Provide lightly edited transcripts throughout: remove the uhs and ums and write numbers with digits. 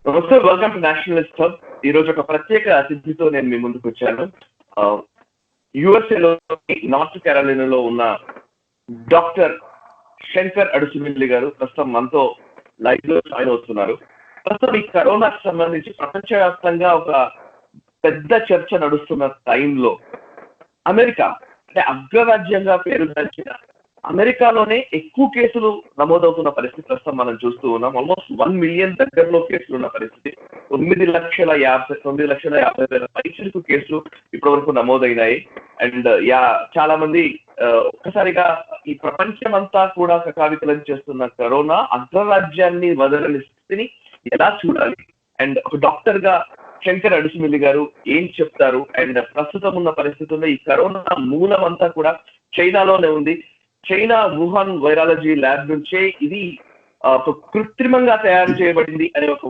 నమస్తే, welcome to Nationalist hub. ఈ రోజు ఒక ప్రత్యేక అతిథితో నేను మీ ముందుకు వచ్చాను. యుఎస్ఏలో నార్త్ కెరోలినాలో ఉన్న డాక్టర్ శంకర్ అడుసుమిల్లి గారు ప్రస్తుతం మనతో లైవ్ లో జాయిన్ అవుతున్నారు. ప్రస్తుతం ఈ కరోనాకు సంబంధించి ప్రపంచవ్యాప్తంగా ఒక పెద్ద చర్చ నడుస్తున్న టైంలో అమెరికా అంటే అగ్రరాజ్యంగా పేరుగాంచిన అమెరికాలోనే ఎక్కువ కేసులు నమోదవుతున్న పరిస్థితి ప్రస్తుతం మనం చూస్తూ ఉన్నాం. ఆల్మోస్ట్ 1 మిలియన్ దగ్గరలో కేసులు ఉన్న పరిస్థితి. 9,50,000 పైచిలకు కేసులు ఇప్పటి వరకు నమోదైనాయి. అండ్ చాలా మంది ఒక్కసారిగా ఈ ప్రపంచం అంతా కూడా కకావికలం చేస్తున్న కరోనా అగ్రరాజ్యాన్ని వదలని స్థితిని ఎలా చూడాలి? అండ్ ఒక డాక్టర్ గా శంకర్ అడుసుమిల్లి గారు ఏం చెప్తారు? అండ్ ప్రస్తుతం ఉన్న పరిస్థితుల్లో ఈ కరోనా మూలం అంతా కూడా చైనాలోనే ఉంది. చైనా వుహాన్ వైరాలజీ ల్యాబ్ నుంచే ఇది కృత్రిమంగా తయారు చేయబడింది అనే ఒక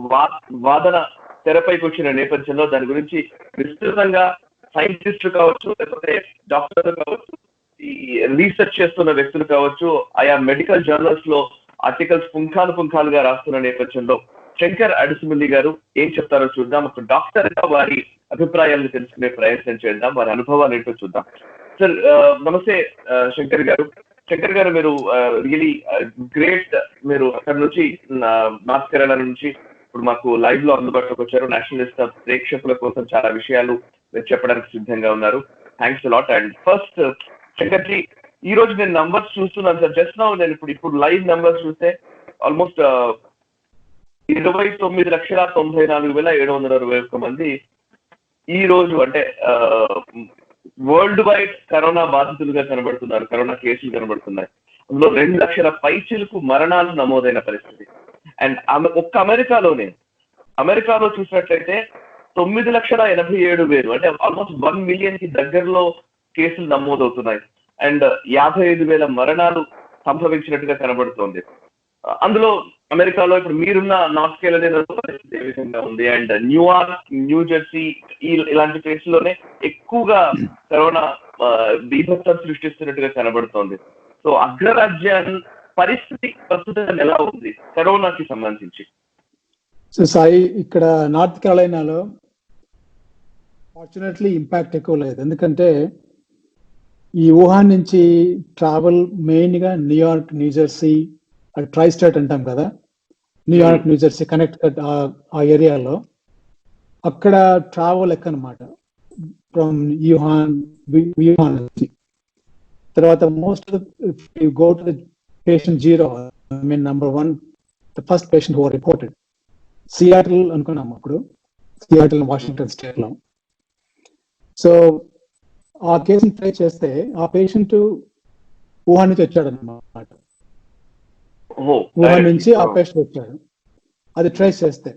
వాదన తెరపైకి వచ్చిన నేపథ్యంలో దాని గురించి విస్తృతంగా సైంటిస్టులు కావచ్చు, లేకపోతే డాక్టర్లు కావచ్చు, ఈ రీసెర్చ్ చేస్తున్న వ్యక్తులు కావచ్చు, ఆయా మెడికల్ జర్నల్స్ లో ఆర్టికల్స్ పుంఖాలుగా రాస్తున్న నేపథ్యంలో శంకర్ అడుసుమిల్లి గారు ఏం చెప్తారో చూద్దాం. ఒక డాక్టర్ గా వారి అభిప్రాయాలను తెలుసుకునే ప్రయత్నం చేద్దాం, వారి అనుభవాలు ఏంటో చూద్దాం. సార్ నమస్తే శంకర్ గారు. మీరు రియలీ గ్రేట్. మీరు అక్కడ నుంచి నార్త్ కేరళ నుంచి ఇప్పుడు మాకు లైవ్ లో అందుబాటులోకి వచ్చారు. నేషనలిస్ట్ ప్రేక్షకుల కోసం చాలా విషయాలు మీరు చెప్పడానికి సిద్ధంగా ఉన్నారు. Thanks lot. And first Shankar ji, ఈ రోజు నేను నంబర్స్ చూస్తున్నాను సార్. జస్ట్ నౌ నేను ఇప్పుడు లైవ్ నంబర్స్ చూస్తే ఆల్మోస్ట్ 29,94,721 మంది ఈ రోజు అంటే వరల్డ్ వైడ్ కరోనా బాధితులుగా కనబడుతున్నారు, కరోనా కేసులు కనబడుతున్నాయి. అందులో 2 లక్షల పైచిలకు మరణాలు నమోదైన పరిస్థితి. అండ్ ఒక్క అమెరికాలో చూసినట్లయితే 9,87,000 అంటే ఆల్మోస్ట్ 1 మిలియన్ కి దగ్గరలో కేసులు నమోదవుతున్నాయి. అండ్ 55,000 మరణాలు సంభవించినట్టుగా కనబడుతోంది. అందులో అమెరికాలో ఇప్పుడు మీరున్న నార్త్ కేరోలినాలో పరిస్థితి ఏ విధంగా ఉంది? అండ్ న్యూయార్క్, న్యూ జెర్సీ ఇలాంటి ప్లేస్లోనే ఎక్కువగా కరోనా బీభత్సం సృష్టిస్తున్నట్టుగా కనబడుతోంది. సో అగ్రరాజ్యాన్ని పరిస్థితి ప్రస్తుతం ఎలా ఉంది కరోనాకి సంబంధించి? సో సాయి, ఇక్కడ నార్త్ కెరోలినాలో ఫార్చునేట్లీ ఇంపాక్ట్ ఎక్కువ లేదు. ఎందుకంటే ఈ వుహాన్ నుంచి ట్రావెల్ మెయిన్ గా న్యూయార్క్, న్యూజెర్సీ, ట్రై స్టేట్ అంటాం కదా, న్యూయార్క్, న్యూజెర్సీ, కనెక్టికట్ ఆ ఏరియాలో అక్కడ ట్రావెల్ ఎక్కనమాట ఫ్రమ్ వుహాన్ నుంచి. తర్వాత most go to the patient 0, I mean number 1, the first patient who reported Seattle అనుకున్నాం. అప్పుడు సియాటిల్ వాషింగ్టన్ స్టేట్ లో. సో ఆ కేసుని ట్రై చేస్తే ఆ పేషెంట్ వుహాన్ నుంచి వచ్చాడు అన్నమాట. వుహాన్ నుంచి ఆ పేషెంట్ వచ్చాడు, అది ట్రేస్ చేస్తే.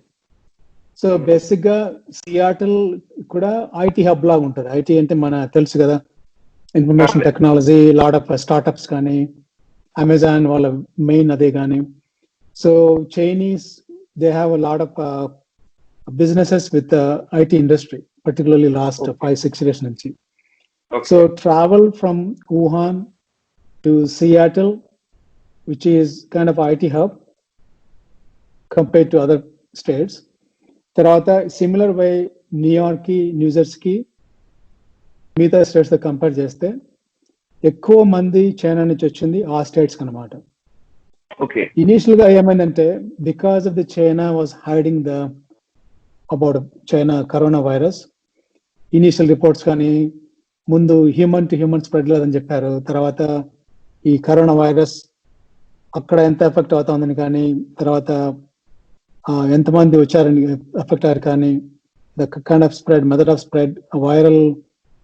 సో బేసిక్ గా సియాటిల్ కూడా ఐటీ హబ్ లాగా ఉంటుంది. ఐటీ అంటే మన తెలుసు కదా, information technology, lot of startups కానీ, అమెజాన్ వాళ్ళ మెయిన్ అదే కానీ. So Chinese they have a lot of businesses with IT industry, particularly last 5-6 years నుంచి. So travel from Wuhan to Seattle, which is kind of IT hub compared to other states. తర్వాత similar why New York కి, New Jersey కి మిగతా states తో compare చేస్తే ఎక్కువ మంది China నుంచి వచ్చింది ఆ స్టేట్స్ అనమాట. ఇనీషియల్ గా ఏమైందంటే, because of the China was hiding the about China corona virus. Initial reports కానీ ముందు హ్యూమన్ టు హ్యూమన్ స్ప్రెడ్ లేదని చెప్పారు. తర్వాత ఈ కరోనా వైరస్ అక్కడ ఎంత ఎఫెక్ట్ అవుతుందని కానీ, తర్వాత ఎంతమంది వచ్చారని ఎఫెక్ట్ అయ్యారు కానీ, the kind of spread, method of spread, viral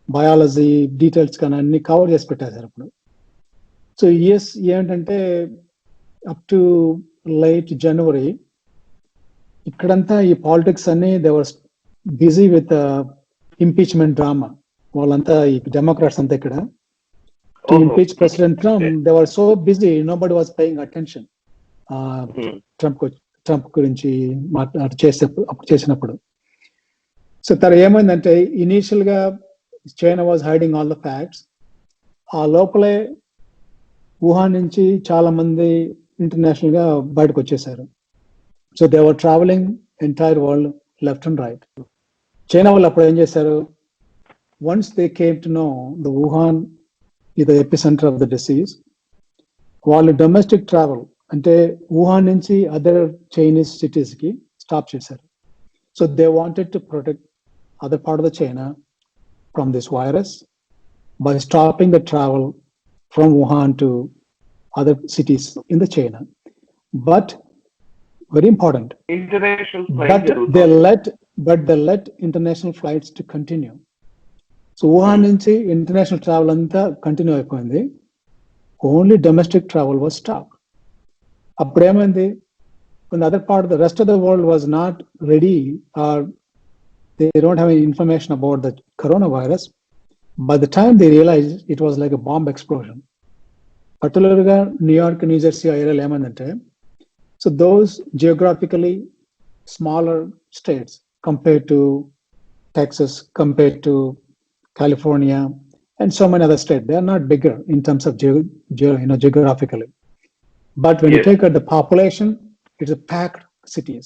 biology details కానీ అన్ని కవర్ చేసి పెట్టారు అప్పుడు. సో ఏంటంటే అప్ టు లైట్ జనవరి ఇక్కడంతా ఈ పాలిటిక్స్ అన్ని they were busy with impeachment drama. వాళ్ళంతా ఈ డెమోక్రాట్స్ అంతా ఇక్కడ to impeach President Trump, they were so busy, nobody was paying attention. Trump గురించి చేసినప్పుడు. సో తను ఏమైందంటే, ఇనీషియల్ గా China was hiding all the facts. ఆ లోపలే వుహాన్ నుంచి చాలా మంది ఇంటర్నేషనల్ గా బయటకు వచ్చేసారు. So they were travelling entire world left and right. China వాళ్ళు అప్పుడు ఏం చేశారు, once they came to know the Wuhan is the epicenter of the disease, వాళ్ళు డొమెస్టిక్ ట్రావెల్ అంటే వుహాన్ నుంచి అదర్ చైనీస్ సిటీస్ కి స్టాప్ చేశారు. So they wanted to protect other part of the China from this virus by stopping the travel from Wuhan to other cities in the China. But very important, international but they let international flights to continue. So Wuhan నుంచి international travel అంతా continue అయిపోయింది, only domestic travel was stopped. అప్పుడేమైంది, when the other part of the rest of the world was not ready or they don't have any information about the coronavirus, by the time they realized it was like a bomb explosion. Particularly New York, New Jersey area ఏమైందంటే, so those geographically smaller states compared to Texas, compared to California and so many other states, they are not bigger in terms of geographically. But when you take out the population, it's a packed cities.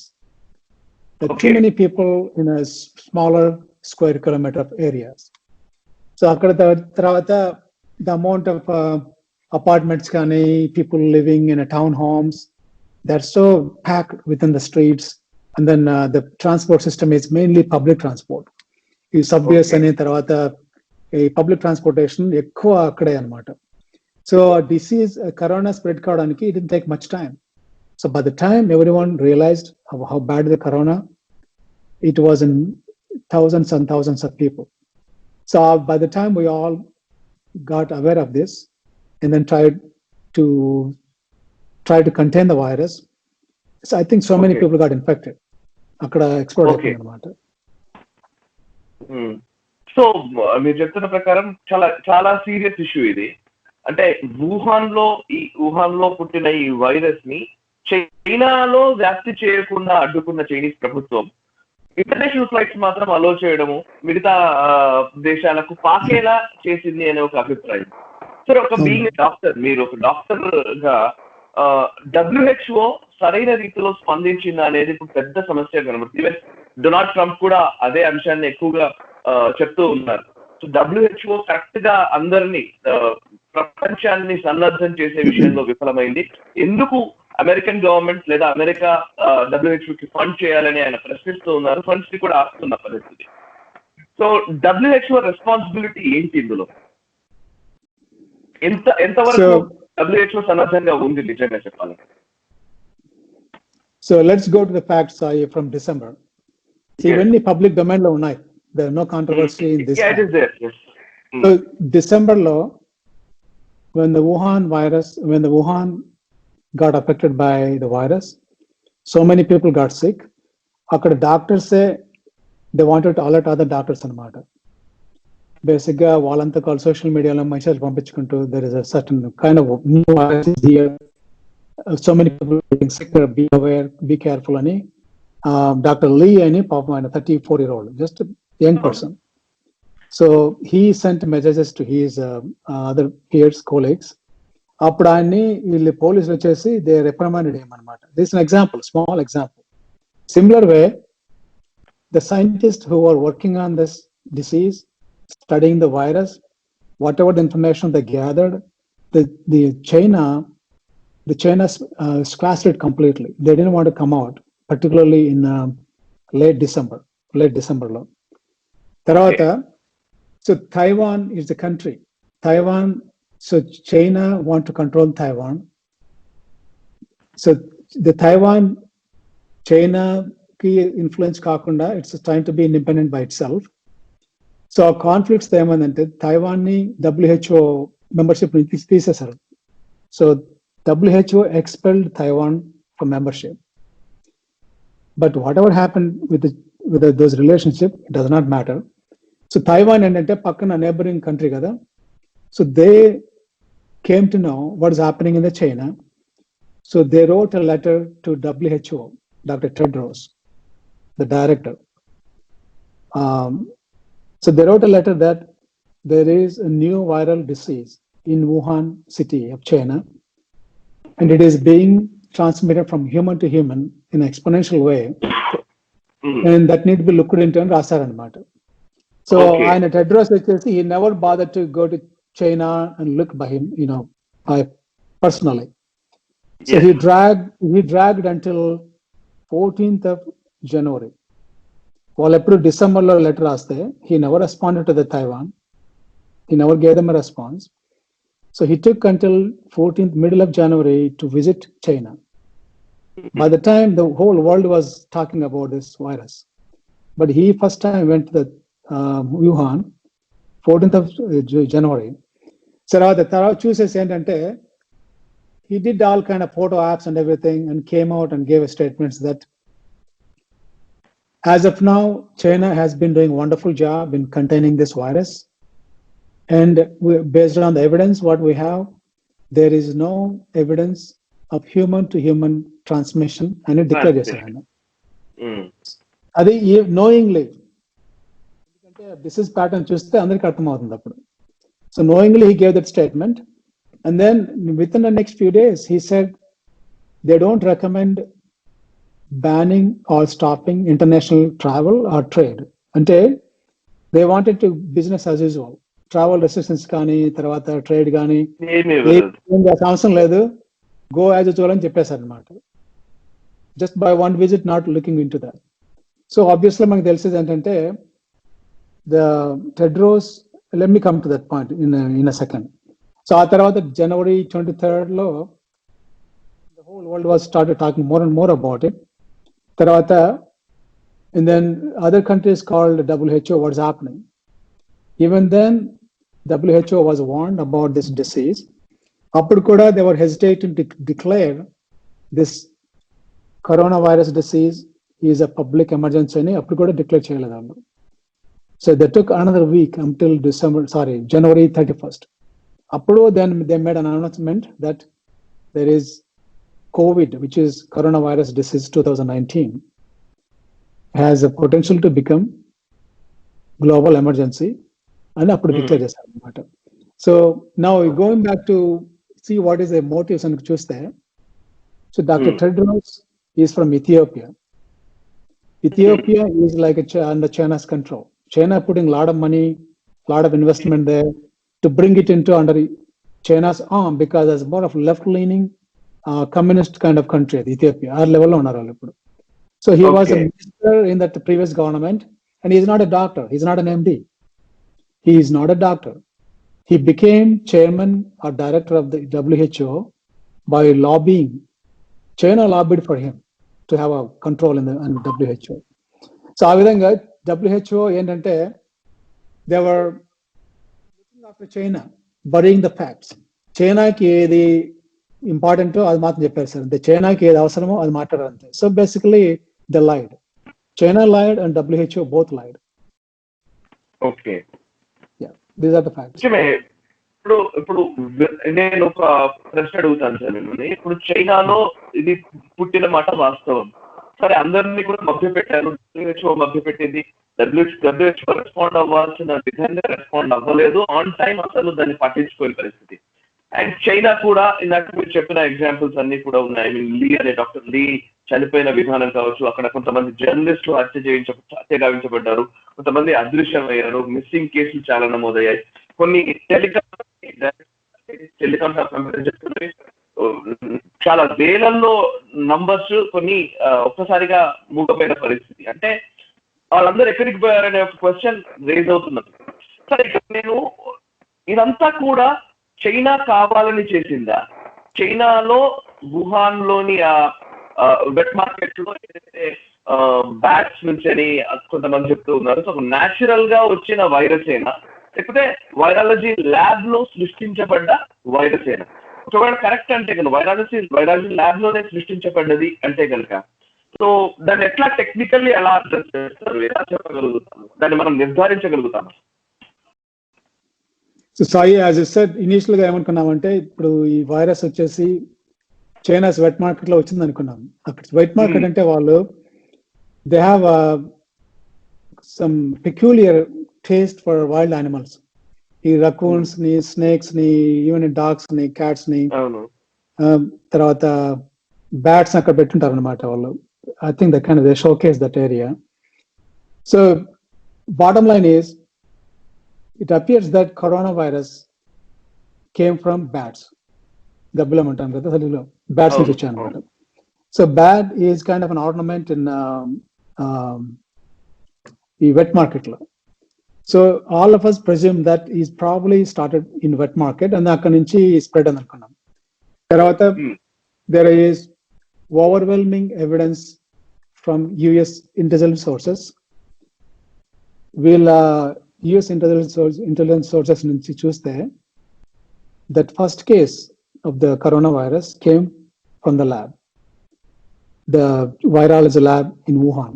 There are too many people in a smaller square kilometer of areas. So అక్కడ తర్వాత the amount of apartments కానీ people living in a townhomes, they're so packed within the streets, and then the transport system is mainly public transport. ఈ subways అనే తర్వాత ఈ public transportation ఎక్కువ అక్కడే అన్నమాట. So disease corona spread కావడానికి it didn't take much time. So by the time everyone realized how bad the corona, it was in thousands and thousands of people. So by the time we all got aware of this and then tried to contain the virus, so I think so many people got infected. Akkada explode అయిపోయింది అన్నమాట. So మీరు చెప్తున్న ప్రకారం చాలా serious issue ఇది. అంటే Wuhan లో పుట్టిన ఈ వైరస్ ని చైనాలో వ్యాప్తి చేయకుండా అడ్డుకున్న చైనీస్ ప్రభుత్వం ఇంటర్నేషనల్ ఫ్లైట్స్ మాత్రం అలో చేయడము, మిగతా దేశాలకు పాకేలా చేసింది అనే ఒక అభిప్రాయం. సరే, ఒక బీయింగ్ డాక్టర్, మీరు ఒక డాక్టర్ గా WHO సరైన రీతిలో స్పందించిందా అనేది ఇప్పుడు పెద్ద సమస్య కనబడుతుంది. ఈవెన్ డొనాల్డ్ ట్రంప్ కూడా అదే అంశాన్ని ఎక్కువగా చెప్తూ ఉన్నారు. సో WHO కరెక్ట్ గా అందరినీ ప్రపంచాన్ని సన్నద్ధం చేసే విషయంలో విఫలమైంది. ఎందుకు అమెరికన్ గవర్నమెంట్ లేదా అమెరికా WHO కి ఫండ్ చేయాలని ఆయన ప్రశ్నిస్తూ ఉన్నారు, ఫండ్స్ ని కూడా ఆస్తున్న పరిస్థితి. సో WHO రెస్పాన్సిబిలిటీ ఏంటి ఇందులో? ఎంతవరకు WHO సన్నద్ధంగా ఉంది నిజంగా చెప్పాలంటే? So let's go to the facts from December. See, ఇవన్నీ పబ్లిక్ డొమైన్ లో ఉన్నాయి. There is no controversy in this. Yeah, it is there. Yes. So December లో when the Wuhan got affected by the virus, so many people got sick. Akkada doctors say they wanted to alert other doctors అన్నమాట. Basic గా వాళ్ళంతా call social మీడియాలో message పంపించుకుంటూ there is a certain kind of new virus here. So many people getting sick, be aware, be careful అని Dr. Lee అని పాపం ఆయన 34-year-old, just a young person. So he sent messages to his other peers, colleagues. అప్పుడు ఆయన్ని వీళ్ళు పోలీసులు వచ్చేసి they రిప్రమాండెడ్ him అన్నమాట. This is an example, small example. Similar way, the scientists who are working on this disease, studying the virus, whatever the information they gathered, the China squashed it completely. They didn't want to come out, particularly in late December లో. తర్వాత so Taiwan is the country. So China want to control Taiwan. So the Taiwan China ki influence kaakunda, it's trying to be independent by itself. So our conflicts ఏమందంటే Taiwan ni WHO membership ni తీసేశారు. So WHO expelled Taiwan from membership. But whatever happened with those relationship, it does not matter. So Taiwan ఏంటంటే పక్కన neighboring country కదా. So they came to know what is happening in the China. So they wrote a letter to WHO, Dr. Tedros, the director. So they wrote a letter that there is a new viral disease in Wuhan city of China, and it is being transmitted from human to human in an exponential way. And that need be looked into అని రాశారనమాట. So Okay. ఆయన Tedros వచ్చేసి he never bothered to go to China and look by him, personally. So Yes. he dragged until 14th of January. వాళ్ళు ఎప్పుడు డిసెంబర్లో letter రాస్తే he never responded to the Taiwan. He never gave them a response. So he took until 14th, middle of January, to visit China. By the time the whole world was talking about this virus, but he first time went to the Wuhan, 14th of January. తర్వాత చూసేసి ఏంటంటే he did all kind of photo apps and everything and came out and gave statements that as of now China has been doing a wonderful job in containing this virus, and based on the evidence what we have, there is no evidence of human to human transmission అని declare చేశారు ఆయన. అది knowingly, ఎందుకంటే disease pattern చూస్తే అందరికీ అర్థమవుతుంది అప్పుడు. So knowingly he gave that statement, and then within the next few days he said they don't recommend banning or stopping international travel or trade. అంటే they wanted to business as usual. Travel restrictions కానీ తర్వాత trade కానీ అవసరం లేదు, go as usual అని చెప్పేశారు అనమాట. Just by one visit, not looking in to that. So obviously మనకు తెలిసేది ఏంటంటే the Tedros, let me come to that point in a second. So ఆ తర్వాత January 23 the whole world was started talking more and more about it. తర్వాత and then other countries called WHO what's happening. Even then WHO was warned about this disease. Appudu kuda they were hesitating to declare this coronavirus disease is a public emergency ani appudu kuda declare cheyaledu. So they took another week until January 31st. Appudu then they made an announcement that there is COVID, which is coronavirus disease 2019, has a potential to become global emergency. And అప్పుడు declare చేశారు అనమాట. So now going back to see what is the motives అని చూస్తే, so doctor Tedros is from Ethiopia. Ethiopia is like under China's control. China putting a lot of money, a lot of investment there to bring it into under China's arm, because as more of left-leaning communist kind of country, Ethiopia ఆ లెవెల్లో ఉన్నారు వాళ్ళు ఇప్పుడు. So he was a minister in that previous government, and he is not a doctor, he is not an MD. He is not a doctor. He became chairman or director of the WHO by lobbying. China lobbied for him to have a control in the WHO. So ఆ విధంగా WHO ఏంటంటే they were looking after China, burying the facts. చైనాకి ఏది ఇంపార్టెంటో అది మాత్రం చెప్పారు sir, అంటే చైనాకి ఏది అవసరమో అది మాట్లాడారు అంతే. So basically they lied. China lied and WHO both lied. Okay. These are the facts. ఇప్పుడు నేను ఒక ప్రశ్న అడుగుతాను సార్ మిమ్మల్ని. ఇప్పుడు చైనాలో ఇది పుట్టిన మాట వాస్తవం, సరే అందరినీ కూడా మభ్య పెట్టారు, WHO మభ్య పెట్టింది, WHO రెస్పాండ్ అవ్వాల్సిన విధంగా రెస్పాండ్ అవ్వలేదు, ఆన్ టైం అసలు దాన్ని పట్టించుకోని పరిస్థితి. అండ్ చైనా కూడా ఇందాక మీరు చెప్పిన ఎగ్జాంపుల్స్ అన్ని కూడా ఉన్నాయి. ఐ మీన్ లీ అనే డాక్టర్ లీ చనిపోయిన విధానం కావచ్చు, అక్కడ కొంతమంది జర్నలిస్టులు హత్య గావించబడ్డారు, కొంతమంది అదృశ్యమయ్యారు, మిస్సింగ్ కేసులు చాలా నమోదయ్యాయి, కొన్ని టెలికాం చెప్తున్నాయి చాలా వేలల్లో నంబర్స్ కొన్ని ఒక్కసారిగా మూగపోయిన పరిస్థితి. అంటే వాళ్ళందరూ ఎక్కడికి పోయారనే ఒక క్వశ్చన్ రేజ్ అవుతున్నది. సరే, నేను ఇదంతా కూడా చైనా కావాలని చేసిందా? చైనాలో వుహాన్ లోని వెట్ మార్కెట్ లో ఏదైతే బ్యాట్స్ నుంచి అని కొంతమంది చెప్తూ ఉన్నారు, సో న్యాచురల్ గా వచ్చిన వైరస్ అయినా, లేకపోతే వైరాలజీ ల్యాబ్ లో సృష్టించబడ్డ వైరస్ అయినా? ఒకవేళ కరెక్ట్ అంటే కనుక వైరాలజీ ల్యాబ్ లోనే సృష్టించబడ్డది అంటే కనుక, సో దాన్ని ఎట్లా టెక్నికల్లీ ఎలా అర్థం చేస్తారు, ఎలా చెప్పగలుగుతాము, దాన్ని మనం నిర్ధారించగలుగుతాము? So Sai, as you said, initial గా ఏమనుకున్నామంటే ఇప్పుడు ఈ వైరస్ వచ్చేసి చైనాస్ వెట్ మార్కెట్ లో వచ్చింది అనుకున్నాం. అక్కడ వెట్ మార్కెట్ అంటే వాళ్ళు they have some peculiar taste for wild animals. ఈ రకూన్స్ ని, స్నేక్స్ ని, ఈవెన్ డాగ్స్ ని, క్యాట్స్ ని, తర్వాత బ్యాట్స్ అక్కడ పెట్టుంటారు అనమాట వాళ్ళు. I think they showcase that area. So bottom line is, it appears that coronavirus came from bats. గబ్బిలం అంటాం కదా తెలుగులో, బ్యాట్స్ నుంచి వచ్చాయి అనమాట. So bat is kind of an ornament in ఈ వెట్ మార్కెట్ లో. So all of us presume that is probably started in wet market and అక్కడ నుంచి స్ప్రెడ్ అని అనుకున్నాం. తర్వాత there is overwhelming evidence from US intelligence sources. వీళ్ళ US intelligence sources నుంచి చూస్తే that first case of the coronavirus came from the lab, the virology lab in Wuhan.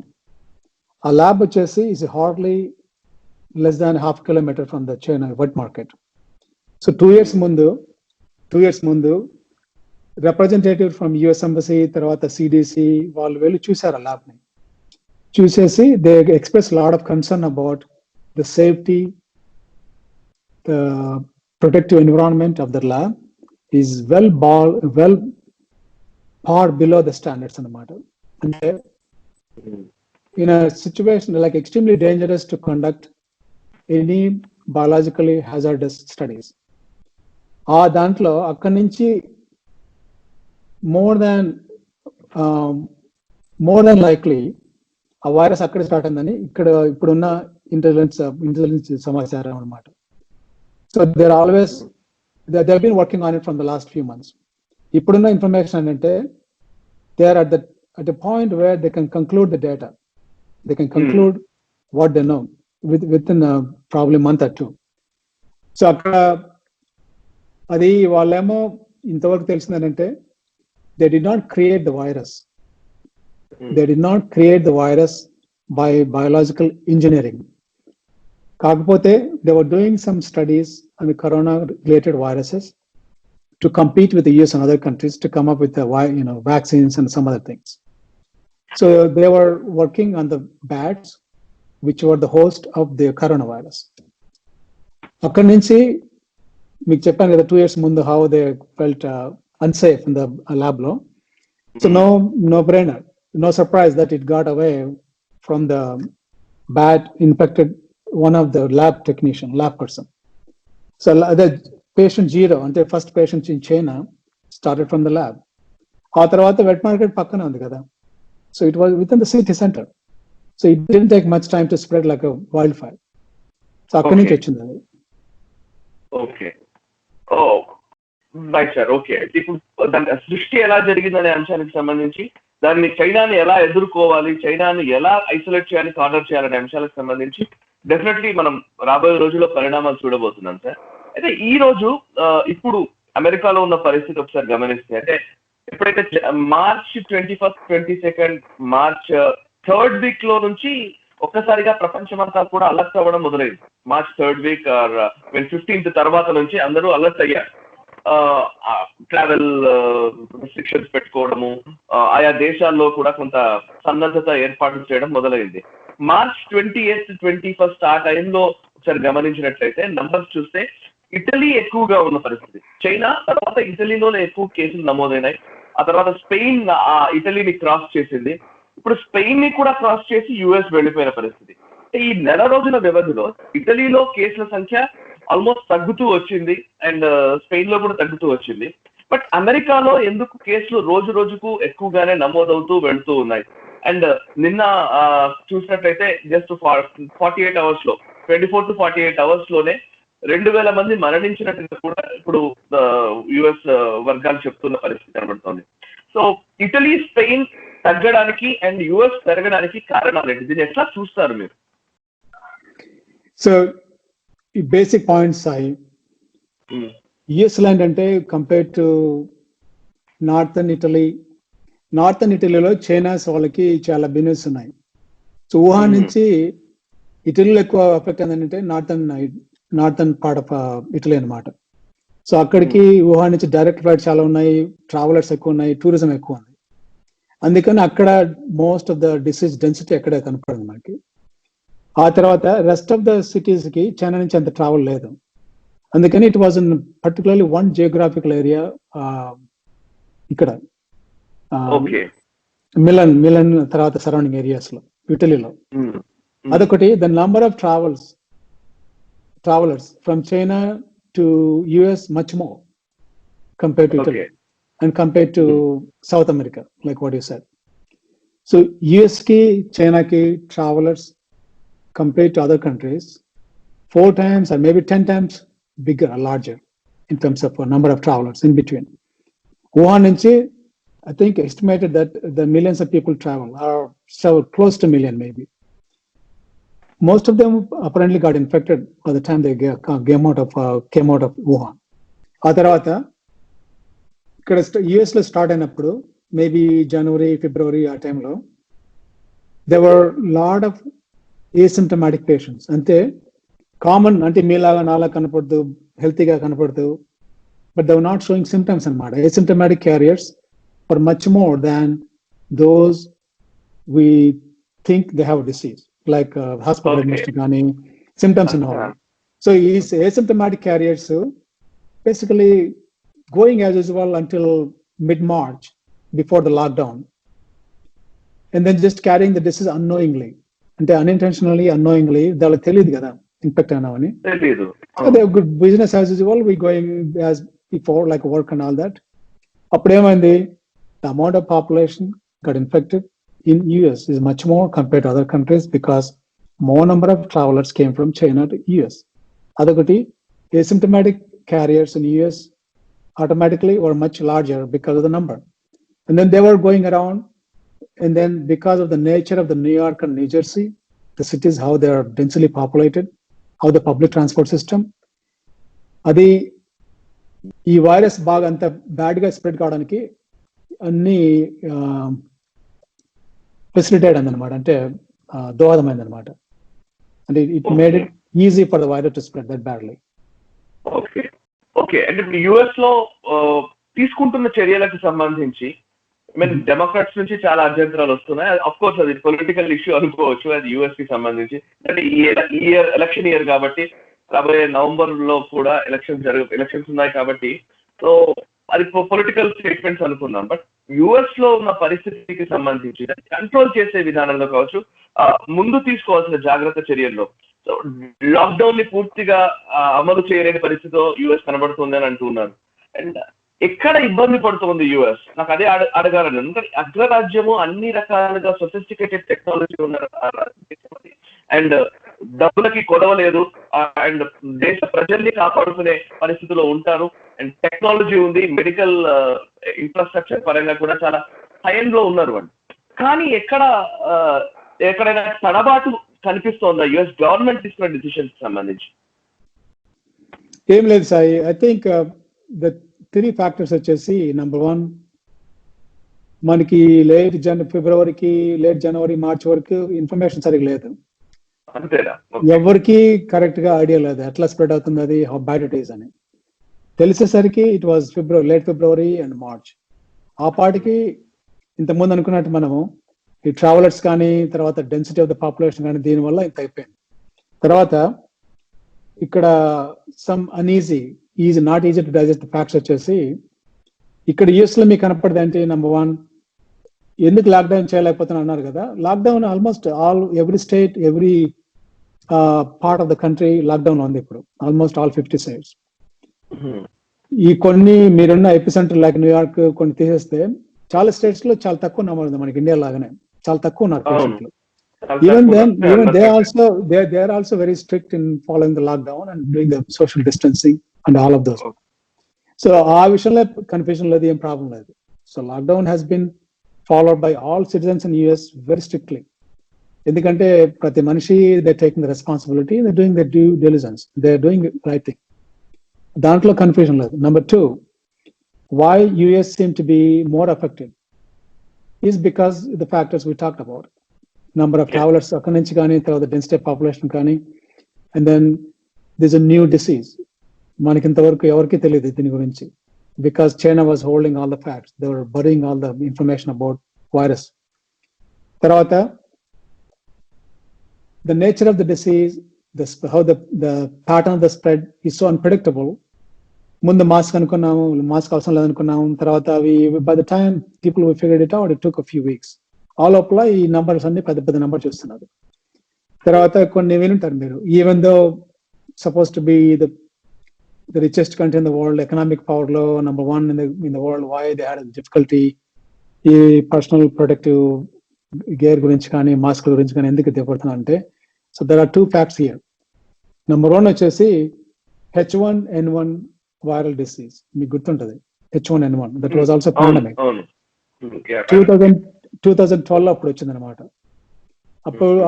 A lab వచ్చేసి is hardly less than half kilometer from the China wet market. So 2 years ముందు representative from US embassy తర్వాత CDC వాళ్ళు వెళ్ళి చూసారు ఆ lab ని. చూసేసి they express lot of concern about the safety, the protective environment of the lab is well far below the standards అన్నమాట. అంటే in a situation like extremely dangerous to conduct any biologically hazardous studies. ఆ దాంట్లో అక్కడి నుంచి more than likely ఆ virus అక్కడ start అయిందని ఇక్కడ ఇప్పుడున్న ఇంటెలిజెన్స్ సమాచారం అనమాట. So there always they been working on it from the last few months. ఇప్పుడున్న ఇన్ఫర్మేషన్ ఏంటంటే they are at the point where they can conclude the data, they can conclude what they know with in probably month or 2. So అక్కడ అది వాళ్ళేమో ఇంతవరకు తెలిసిందంటే they did not create the virus. They did not create the virus by biological engineering. Kaakapote they were doing some studies on the corona related viruses to compete with the US and other countries to come up with the vaccines and some other things. So they were working on the bats which were the host of the coronavirus. Akkadi nunchi meeku cheppanu kada 2 years mundu how they felt unsafe in the lab law. So no brainer, no surprise that it got away from the bat infected one of the lab person. So the patient 0 ante first patient in China started from the lab. ఆ తర్వాత wet market పక్కన ఉంది కదా, so it was with in the city centre. So it didn't take much time to spread like wild fire. So అక్కడి నుంచి వచ్చింది అది. Okay, ఓ right sir. Okay, ఇప్పుడు దాని సృష్టి ఎలా జరిగిందనే అంశానికి సంబంధించి, దాన్ని చైనాని ఎలా ఎదుర్కోవాలి, చైనాని ఎలా ఐసోలేట్ చేయాలి, కార్నర్ చేయాలనే అంశాలకు సంబంధించి డెఫినెట్లీ మనం రాబోయే రోజుల్లో పరిణామాలు చూడబోతున్నాం సార్. అయితే ఈ రోజు ఇప్పుడు అమెరికాలో ఉన్న పరిస్థితి ఒకసారి గమనిస్తే, అంటే ఎప్పుడైతే March 21st, 22nd March 3rd week లో నుంచి ఒక్కసారిగా ప్రపంచమంతా కూడా అలర్ట్ అవ్వడం మొదలైంది. మార్చ్ 3rd వీక్ 15th తర్వాత నుంచి అందరూ అలర్ట్ అయ్యారు. ట్రావెల్ రిస్ట్రిక్షన్స్ పెట్టుకోవడము, ఆయా దేశాల్లో కూడా కొంత సన్నద్ధత ఏర్పాటు చేయడం మొదలైంది. మార్చ్ 28th, 21st ఆ టైంలో ఒకసారి గమనించినట్లయితే నంబర్స్ చూస్తే ఇటలీ ఎక్కువగా ఉన్న పరిస్థితి. చైనా తర్వాత ఇటలీలోనే ఎక్కువ కేసులు నమోదైనాయి. ఆ తర్వాత స్పెయిన్ ఇటలీని క్రాస్ చేసింది. ఇప్పుడు స్పెయిన్ ని కూడా క్రాస్ చేసి యుఎస్ వెళ్ళిపోయిన పరిస్థితి. ఈ నెల రోజుల వ్యవధిలో ఇటలీలో కేసుల సంఖ్య ఆల్మోస్ట్ తగ్గుతూ వచ్చింది అండ్ స్పెయిన్ లో కూడా తగ్గుతూ వచ్చింది. బట్ అమెరికాలో ఎందుకు కేసులు రోజు రోజుకు ఎక్కువగానే నమోదవుతూ వెళ్తూ ఉన్నాయి. అండ్ నిన్న చూసినట్లయితే జస్ట్ 48 hours లో 24 to 48 hours లోనే 2000 మంది మరణించినట్టు కూడా ఇప్పుడు యుఎస్ వర్గాలు చెప్తున్న పరిస్థితి కనబడుతోంది. సో ఇటలీ, స్పెయిన్ తగ్గడానికి అండ్ యుఎస్ పెరగడానికి కారణాలు ఏంటి? దీన్ని ఎట్లా చూస్తారు మీరు? సో ఈ basic points Sai, US land అంటే కంపేర్ టు నార్థన్ ఇటలీలో చైనాస్ వాళ్ళకి చాలా బిజినెస్ ఉన్నాయి. సో వుహాన్ నుంచి ఇటలీలో ఎక్కువ ఎఫెక్ట్ ఏంటంటే నార్థన్ పార్ట్ ఆఫ్ ఇటలీ అనమాట. సో అక్కడికి వుహాన్ నుంచి డైరెక్ట్ ఫ్లైట్ చాలా ఉన్నాయి, ట్రావెలర్స్ ఎక్కువ ఉన్నాయి, టూరిజం ఎక్కువ ఉంది. అందుకని అక్కడ most of the disease density అక్కడే కనపడింది మనకి. ఆ తర్వాత రెస్ట్ ఆఫ్ ద సిటీస్ కి చైనా నుంచి అంత ట్రావెల్ లేదు. అందుకని it was in particularly one geographical area ఇక్కడ మిలన్ తర్వాత సరౌండింగ్ ఏరియాస్ లో ఇటలీలో. అదొకటి. The number of travelers from China to US much more compared to Italy and compared to South America, like what you said. So US ki China ki travelers compared to other countries 4 times or maybe 10 times bigger or larger in terms of number of travelers in between. Wuhan nunchi I think estimated that the millions of people travel or close to million maybe. Most of them apparently got infected by the time they came out of Wuhan. ఆ తర్వాత ఇక్కడ US లో start అయినప్పుడు maybe జనవరి ఫిబ్రవరి ఆ టైంలో they were lot of asymptomatic patients. అంటే common, అంటే మీలాగా నాలా కనపడదు, హెల్తీగా కనపడదు, but they were not showing symptoms అనమాట. Asymptomatic carriers far much more than those we think they have disease, like hospital admission కానీ symptoms and all. So these asymptomatic carriers basically going as usual until mid-March before the lockdown, and then just carrying the disease unknowingly, అంటే unintentionally, unknowingly, వాళ్ళకి తెలియదు కదా infect అయినామని. So they have good business as usual, we going as before, like work and all that. అప్పుడు ఏమైంది, the amount of population got infected in US is much more compared to other countries because more number of travelers came from China to US. Adakati, asymptomatic carriers in US automatically were much larger because of the number. And then they were going around, and then because of the nature of the New York and New Jersey, the cities, how they are densely populated, how the public transport system, adi ee virus baga anta bad ga spread kavaniki anni facilitate అన్నమాట, అంటే దోహదమైంది అనమాట. అంటే it made it easy for the virus to spread that badly. Okay అంటే US లో తీసుకుంటున్న చర్యలకు సంబంధించి Democrats నుంచి చాలా అభ్యంతరాలు వస్తున్నాయి. అఫ్ కోర్స్ అది పొలిటికల్ ఇష్యూ అనుకోవచ్చు, అది యుఎస్ కి సంబంధించి. అంటే ఈ ఇయర్ ఎలక్షన్ ఇయర్ కాబట్టి, రాబోయే నవంబర్ లో కూడా ఎలక్షన్స్ ఉన్నాయి కాబట్టి, సో అది పొలిటికల్ స్టేట్మెంట్స్ అనుకున్నాం. బట్ యుఎస్ లో ఉన్న పరిస్థితికి సంబంధించి కంట్రోల్ చేసే విధానంలో కావచ్చు, ముందు తీసుకోవాల్సిన జాగ్రత్త చర్యల్లో లాక్డౌన్ ని పూర్తిగా అమలు చేయలేని పరిస్థితిలో యుఎస్ కనబడుతుంది అని అంటున్నారు. అండ్ ఎక్కడ ఇబ్బంది పడుతుంది యుఎస్, నాకు అదే అడగాలని. ఎందుకంటే అగ్రరాజ్యము, అన్ని రకాలుగా సొఫిస్టికేటెడ్ టెక్నాలజీ ఉన్న అండ్ డబ్బులకి కొదవలేదు, అండ్ దేశ ప్రజల్ని కాపాడుకునే పరిస్థితిలో ఉంటారు, అండ్ టెక్నాలజీ ఉంది, మెడికల్ ఇన్ఫ్రాస్ట్రక్చర్ పరంగా కూడా చాలా హైలో ఉన్నారు వాళ్ళు. కానీ ఎక్కడైనా తడబాటు కనిపిస్తోందా యుఎస్ గవర్నమెంట్ తీసుకున్న డిసిషన్స్ సంబంధించి? ఏం లేదు Sai. I think the 3 factors వచ్చేసి, నెంబర్ 1, మనకి లేట్ జనవరి మార్చ్ వరకు ఇన్ఫర్మేషన్ సరిగ్గా లేదు. ఎవరికి కరెక్ట్ గా ఐడియా లేదు ఎట్లా స్ప్రెడ్ అవుతుంది, అది హౌ బ్యాడ్ ఇట్ ఈస్ అని. తెలిసేసరికి it was late February and March. ఆ పాటికి ఇంతకుముందు అనుకున్నట్టు మనము ఈ ట్రావెలర్స్ కానీ, తర్వాత డెన్సిటీ ఆఫ్ ద పాపులేషన్ కానీ, దీనివల్ల ఇంత అయిపోయింది. తర్వాత ఇక్కడ some not easy to digest facts వచ్చేసి, ఇక్కడ యూఎస్ లో మీకు కనపడదు అంటే, నెంబర్ 1, ఎందుకు లాక్డౌన్ చేయలేకపోతున్నా అన్నారు కదా. Lockdown almost every state, every part of the country lockdown ఉంది ఇప్పుడు, ఆల్మోస్ట్ ఆల్ 50 states. ఈ కొన్ని మీరున్న ఎపిసెంటర్ లైక్ న్యూయార్క్ కొన్ని తీసేస్తే చాలా స్టేట్స్ లో చాలా తక్కువ నమోదు ఉంది, మనకి ఇండియా లాగానే చాలా తక్కువ ఉన్నారు పేషెంట్లు. Even they are also very strict in following the lockdown and doing the social distancing and all of those. So ఆ విషయంలో కన్ఫ్యూజన్ లేదు, ఏం ప్రాబ్లం లేదు. So lockdown has been followed by all citizens in US very strictly. ఎందుకంటే ప్రతి మనిషి they taking the responsibility, they doing the due diligence, they doing right thing. దాంట్లో confusion లేదు. Number 2, why US seem to be more affected is because the factors we talked about. Number of travelers అక్కడి నుంచి కానీ, తర్వాత density population కానీ, and then there's a new disease. మనకి ఇంతవరకు ఎవరికి తెలియదు దీని గురించి, because China was holding all the facts. They were burying all the information about virus. Tarvata, the nature of the disease, how the pattern of the spread is so unpredictable. Mundu mask anukunnamu, mask avasam ledanu anukunnamu, tarvata by the time people figured it out, it took a few weeks. All apply, ee numbers anni pedda numbers chustunnaru. తర్వాత కొన్ని వినుంటారు మీరు, even though suppose to be the richest country in the world, economic power లో number one in the world, why they had a difficulty ఈ personal protective gear గురించి కానీ mask గురించి కానీ ఎందుకు తెపడుతున్నా అంటే, so there are 2 facts here. Number 1 వచ్చేసి H1N1 వైరల్ డిసీజ్, మీకు గుర్తుంటది H1N1, that was also pandemic. 2012 అప్పుడు వచ్చింది అనమాట.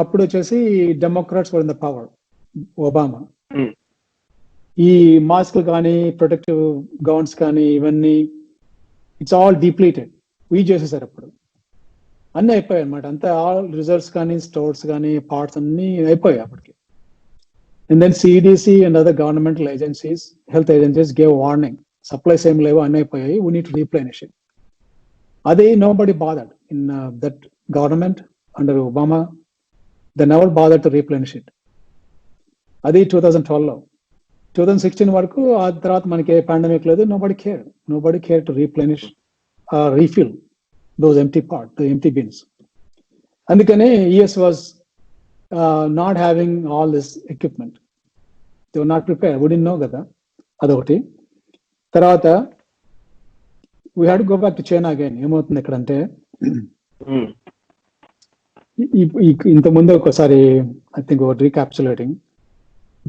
అప్పుడు వచ్చేసి Democrats were in the power, Obama. ఈ మాస్క్ కానీ ప్రొటెక్టివ్ గౌన్స్ కానీ ఇవన్నీ ఇట్స్ ఆల్ డిప్లీటెడ్, వీ చేసేసారు. అప్పుడు అన్ని అయిపోయాయి అనమాట, అంతా ఆల్ రిజల్ట్స్ కానీ స్టోర్స్ కానీ పార్ట్స్ అన్ని అయిపోయాయి అప్పటికి. And then CDC and other governmental agencies, health agencies gave warning, supplies ఏం లేవు, అన్ని అయిపోయాయి, we need to replenish it. అది nobody bothered in that government under Obama, they never bothered to replenish it. అది 2012 లో. 2016 వరకు ఆ తర్వాత మనకి ఏ పాండమిక్ లేదు, nobody cared to replenish refill those empty bins. అందుకనే US was not having all this equipment, they were not prepared, we didn't know కదా, అదొకటి. తర్వాత we had to go back to China again. ఏమవుతుంది ఇక్కడ అంటే, ఇంతకుముందు ఒకసారి I think recapitulating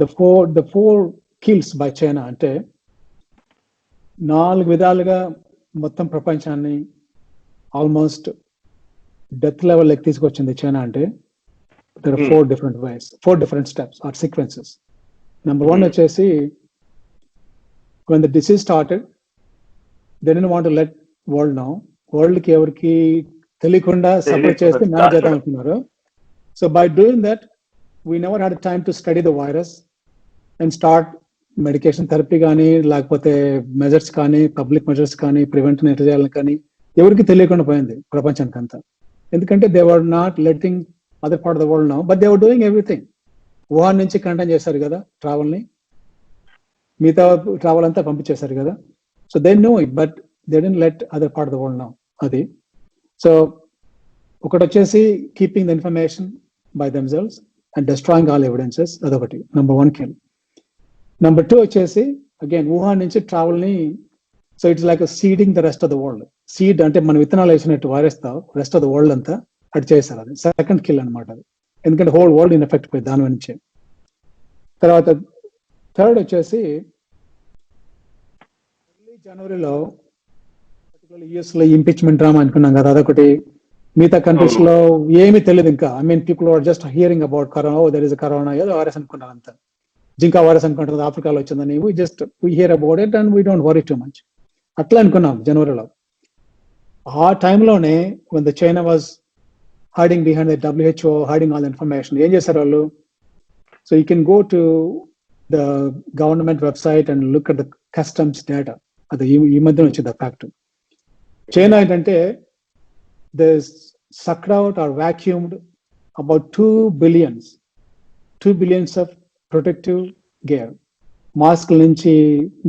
the four kills by China అంటే 4 విధాలుగా మొత్తం ప్రపంచాన్ని ఆల్మోస్ట్ డెత్ లెవెల్ లెక్క తీసుకొచ్చింది చైనా అంటే. there are 4 different ways, 4 different steps or sequences. Number 1 వచ్చేసి, when the disease started, they didn't want to let world know. World కి ఎవరికి తెలియకుండా సపోర్ట్ చేస్తే మేనేజ్ చేద్దాం అనుకున్నారు. So by doing that we never had time to study the virus and start medication therapy కానీ, లేకపోతే measures కానీ, public measures కానీ, ప్రివెంషన్ ఎట్లా చేయాలని కానీ ఎవరికి తెలియకుండా పోయింది ప్రపంచానికి అంతా. ఎందుకంటే they were not letting other part of the world know, but they were doing everything. Wuhan నుంచి కంటైన్ చేశారు కదా ట్రావెల్ని, మిగతా ట్రావెల్ అంతా పంపించేశారు కదా. So they know it, but they didn't let other part of the world know. Adi. So, ఒకటి వచ్చేసి keeping the information by themselves and destroying all evidences. అదొకటి number 1 kill. Number 2 వచ్చేసి again వుహాన్ నుంచి travel ని, so it's like a seeding the rest of the world. Seed అంటే మన విత్తనాలు వేసినట్టు వైరస్ తో rest of the world అంతా అటు చేశారు. అది సెకండ్ కిల్ అనమాట అది, ఎందుకంటే హోల్ వరల్డ్ ఇన్ ఎఫెక్ట్ పోయి దాని నుంచే. తర్వాత థర్డ్ వచ్చేసి జనవరిలో యుఎస్ లో ఇంపీచ్మెంట్ డ్రామా అనుకున్నాం కదా, అదొకటి. మిగతా కంట్రీస్ లో ఏమీ తెలియదు ఇంకా. I mean people are just hearing about corona, there is corona, ఏదో వైరస్ అనుకున్నారు అంతా. జింకా వైరస్ అనుకుంటారు, ఆఫ్రికాలో వచ్చిందని we hear about it and we don't worry too much. అట్లా అనుకున్నాం జనవరిలో. ఆ టైంలోనే when the China was hiding behind the WHO, hiding all the information, ఏం చేశారు వాళ్ళు? So you can go to the government website and look at the customs data. అది ఈ మధ్యన వచ్చింది ఫ్యాక్ట్. చైనా ఏంటంటే they sucked out or vacuumed about 2 billions of protective gear, mask నుంచి,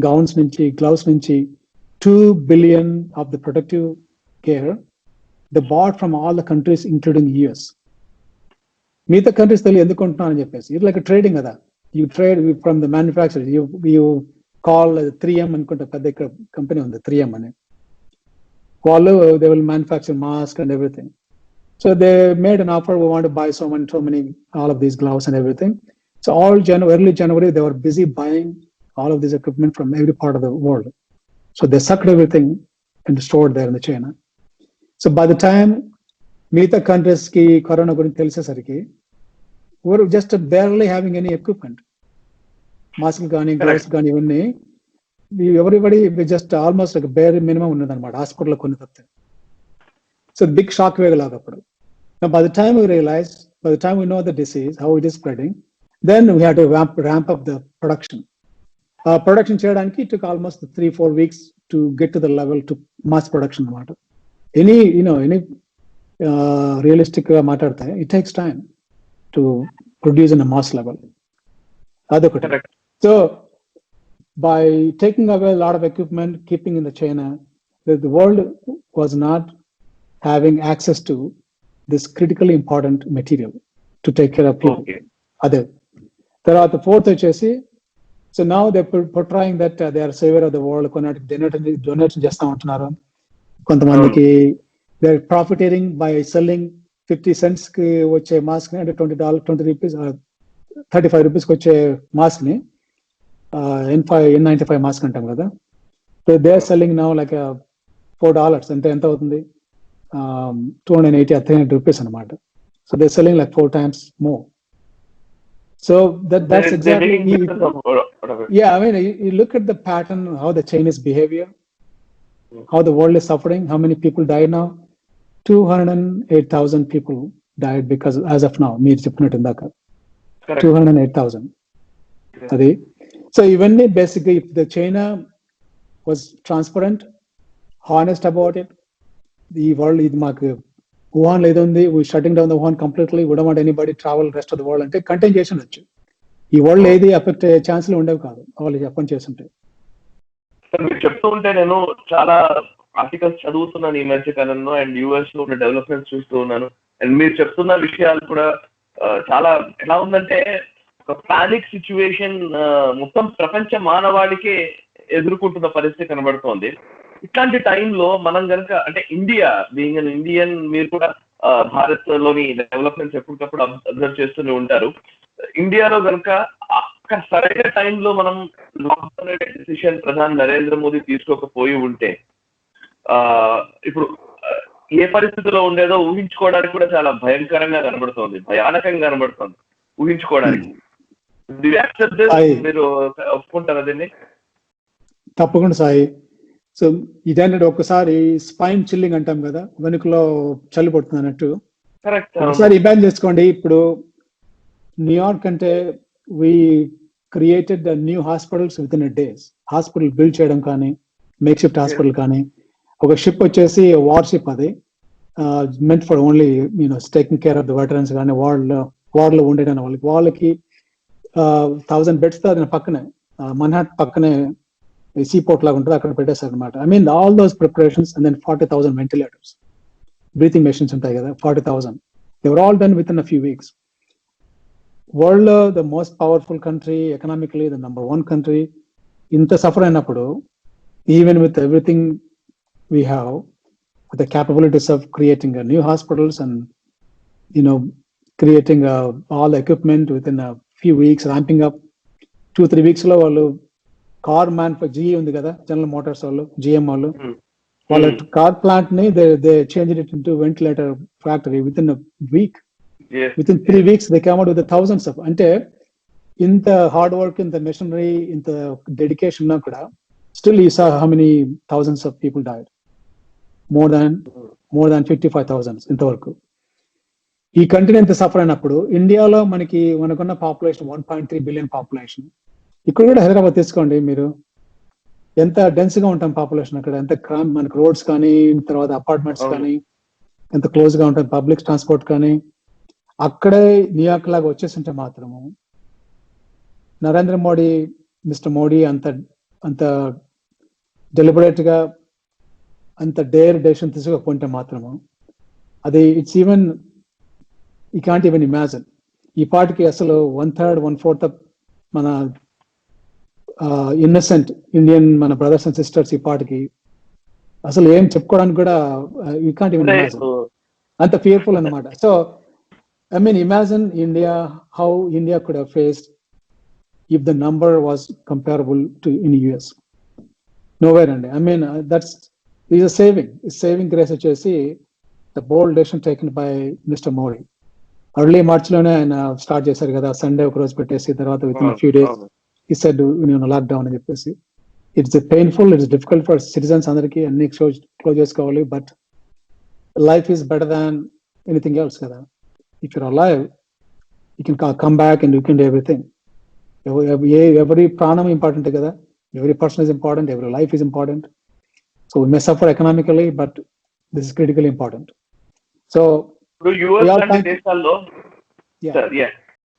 gowns నుంచి, గ్లౌస్ నుంచి 2 billion of the protective gear they bought from all the countries including US. మిగతా countries తెలియదు ఎందుకు కొంటున్నారని చెప్పేసి. ఇట్ లైక్ ట్రేడింగ్ కదా, you trade from the manufacturer. You call 3M అనుకుంటా, పెద్ద ఇక్కడ కంపెనీ ఉంది 3M అని. వాళ్ళు they will manufacture mask and everything. So they made an offer, we want to buy so many all of these gloves and everything. So early January they were busy buying all of this equipment from every part of the world. So they sucked everything and stored there in the China. So by the time మిగతా countries కి corona గురించి తెలిసేసరికి we're just barely having any equipment. Mask కానీ, gloves కానీ, ఇవన్నీ everybody just almost ఒక bear minimum ఉన్నది అనమాట హాస్పిటల్లో కొన్ని తప్పితే. సో బిగ్ షాక్ వేవ్ లాగా అప్పుడు. By the time we realise, by the time we know the disease, how it is spreading, then we have to ramp up the production. Production చేయడానికి it took almost 3-4 weeks to get to the level to mass production అనమాట. Any realistic గా మాట్లాడితే it takes time to produce in a mass level. అదొకటి. So by taking away a lot of equipment, keeping in the China, the world was not having access to this critically important material. To take care of people. Okay. అదే తర్వాత fourth వచ్చేసి, so now they portraying that they are saviour of the world. కొన్నిటికి donation చేస్తా ఉంటున్నారు. కొంతమందికి they are profiteering by selling 50 cents కి వచ్చే mask ని, అంటే $20 ₹35 కి వచ్చే మాస్క్ ని N95 మాస్క్ అంటాం కదా. So they are selling now like $4. అంటే ఎంత అవుతుంది? 280 or 300 rupees అనమాట. So they selling like 4 times more. So that's exactly, yeah, I mean, you look at the pattern, how the Chinese behavior, how the world is suffering, how many people died now? 208,000 people died because, as of now, మీరు చెప్పినట్టు ఇందాక 208,000. అది so ఇవన్నీ బేసిక్గా, if the China was transparent, honest about it, ఈ world ఇది మాకు Wuhan ఏదో ఉంది, we shutting down the Wuhan completely, we don't want anybody travel rest of the world అంటే కంటైన్ చేసి ఉండొచ్చు. ఈ వరల్డ్ ఏది ఎఫెక్ట్ అయ్యే ఛాన్స్లు ఉండేవి కాదు వాళ్ళు చెప్పని చేస్తుంటే. మీరు చెప్తూ ఉంటే నేను చాలా ఆర్టికల్స్ చదువుతున్నాను ఈ మధ్య కాలంలో, అండ్ యుఎస్ లో ఉన్న డెవలప్మెంట్స్ చూస్తూ ఉన్నాను. అండ్ మీరు చెప్తున్న విషయాలు కూడా చాలా ఎలా ఉందంటే, ఒక పానిక్ సిచ్యువేషన్ మొత్తం ప్రపంచ మానవాళికే ఎదుర్కొంటున్న పరిస్థితి కనబడుతోంది. ఇట్లాంటి టైంలో మనం కనుక, అంటే ఇండియా బీయింగ్ అన్ ఇండియన్, మీరు కూడా భారత్ లోని డెవలప్మెంట్స్ ఎప్పటికప్పుడు అబ్జర్వ్ చేస్తూనే ఉంటారు. ఇండియాలో కనుక అక్కడ సరైన టైంలో మనం లాక్డౌన్ అనే డెసిషన్ ప్రధాని నరేంద్ర మోదీ తీసుకోకపోయి ఉంటే ఇప్పుడు ఏ పరిస్థితిలో ఉండేదో ఊహించుకోవడానికి కూడా చాలా భయంకరంగా కనబడుతోంది, భయానకంగా కనబడుతోంది ఊహించుకోవడానికి. మీరు ఒప్పుకుంటారా దీన్ని? తప్పకుండా సాయి. సో ఇదేంటంటే ఒకసారి స్పైన్ చిల్లింగ్ అంటాం కదా, వెనుకలో చలి పడుతుంది అన్నట్టు. ఒకసారి ఇమాజిన్ చేసుకోండి, ఇప్పుడు న్యూయార్క్ అంటే we created the new hospitals within a days. Hospital build చేయడం కానీ, మేక్ షిఫ్ట్ హాస్పిటల్ కానీ, ఒక షిప్ వచ్చేసి వార్ షిప్, అది meant for only taking care of the veterans కానీ, వార్ లో ఉండేటైన వాళ్ళకి 1000 beds తో అది పక్కనే మన్హాట్ పక్కనే సీపోర్ట్ లాగా ఉంటుంది, అక్కడ పెట్టేస్తారు అనమాట. I mean all those preparations and then 40,000 ventilators, breathing machines ఉంటాయి కదా 40,000. They were all done with in a few weeks. World లో the most powerful country, economically the number 1 country, ఇంత సఫర్ అయినప్పుడు, even with everything we have, with the capabilities of creating new hospitals and creating all equipment with in few weeks, ramping up 2-3 weeks లో వాళ్ళు car GE ఉంది కదా, general Motors వాళ్ళు, GM వాళ్ళు, వాళ్ళ car plant ని they change it into ventilator factory with in week. Within 3 weeks they came out with the thousands of, అంటే ఇంత హార్డ్ వర్క్, ఇంత మెషినరీ, ఇంత డెడికేషన్ ఉన్నా కూడా still you saw how many thousands of people died, more than 55,000 ఇంతవరకు. ఈ country ఎంత suffer అయినప్పుడు, ఇండియాలో మనకున్న పాపులేషన్ 1.3 billion పాపులేషన్. ఇక్కడ కూడా హైదరాబాద్ తీసుకోండి మీరు, ఎంత డెన్స్ గా ఉంటాం పాపులేషన్ అక్కడ, ఎంత మనకు రోడ్స్ కానీ, తర్వాత అపార్ట్మెంట్స్ కానీ ఎంత క్లోజ్ గా ఉంటుంది, పబ్లిక్ ట్రాన్స్పోర్ట్ కానీ. అక్కడే న్యూయార్క్ లాగా వచ్చేసింటే మాత్రము, మిస్టర్ మోడీ అంత డెలిబరేట్ గా, అంత డెసిషన్ తీసుకోకపోతే మాత్రము, అది it's even you can't even imagine. ఈ పాటికి అసలు 1/3, 1/4 మన ఇన్నసెంట్ ఇండియన్ మన బ్రదర్స్ అండ్ సిస్టర్స్ ఈ పాటికి అసలు ఏం చెప్పుకోవడానికి కూడా యూ కాంట్ ఈవెన్ ఇమాజిన్, అంత ఫియర్ఫుల్ అన్నమాట. So I mean, imagine how India could have faced if the number was comparable to in US. Nowhere, and I mean, is a saving grace వచ్చేసి the bold decision taken by Mr. Modi. Early March లోనే ఆయన start చేశారు కదా, Sunday ఒక రోజు పెట్టేసి, తర్వాత with in few days he said lockdown అని చెప్పేసి. It's painful, it's difficult for citizens అందరికి, అన్ని క్లోజ్ చేసుకోవాలి, but life is better than anything else కదా. If you're alive, you can come back and you can do everything. Every pranam important kada, every person is important, every life is important. So we may suffer economically, but this is critically important. So US లాంటి దేశాల్లో,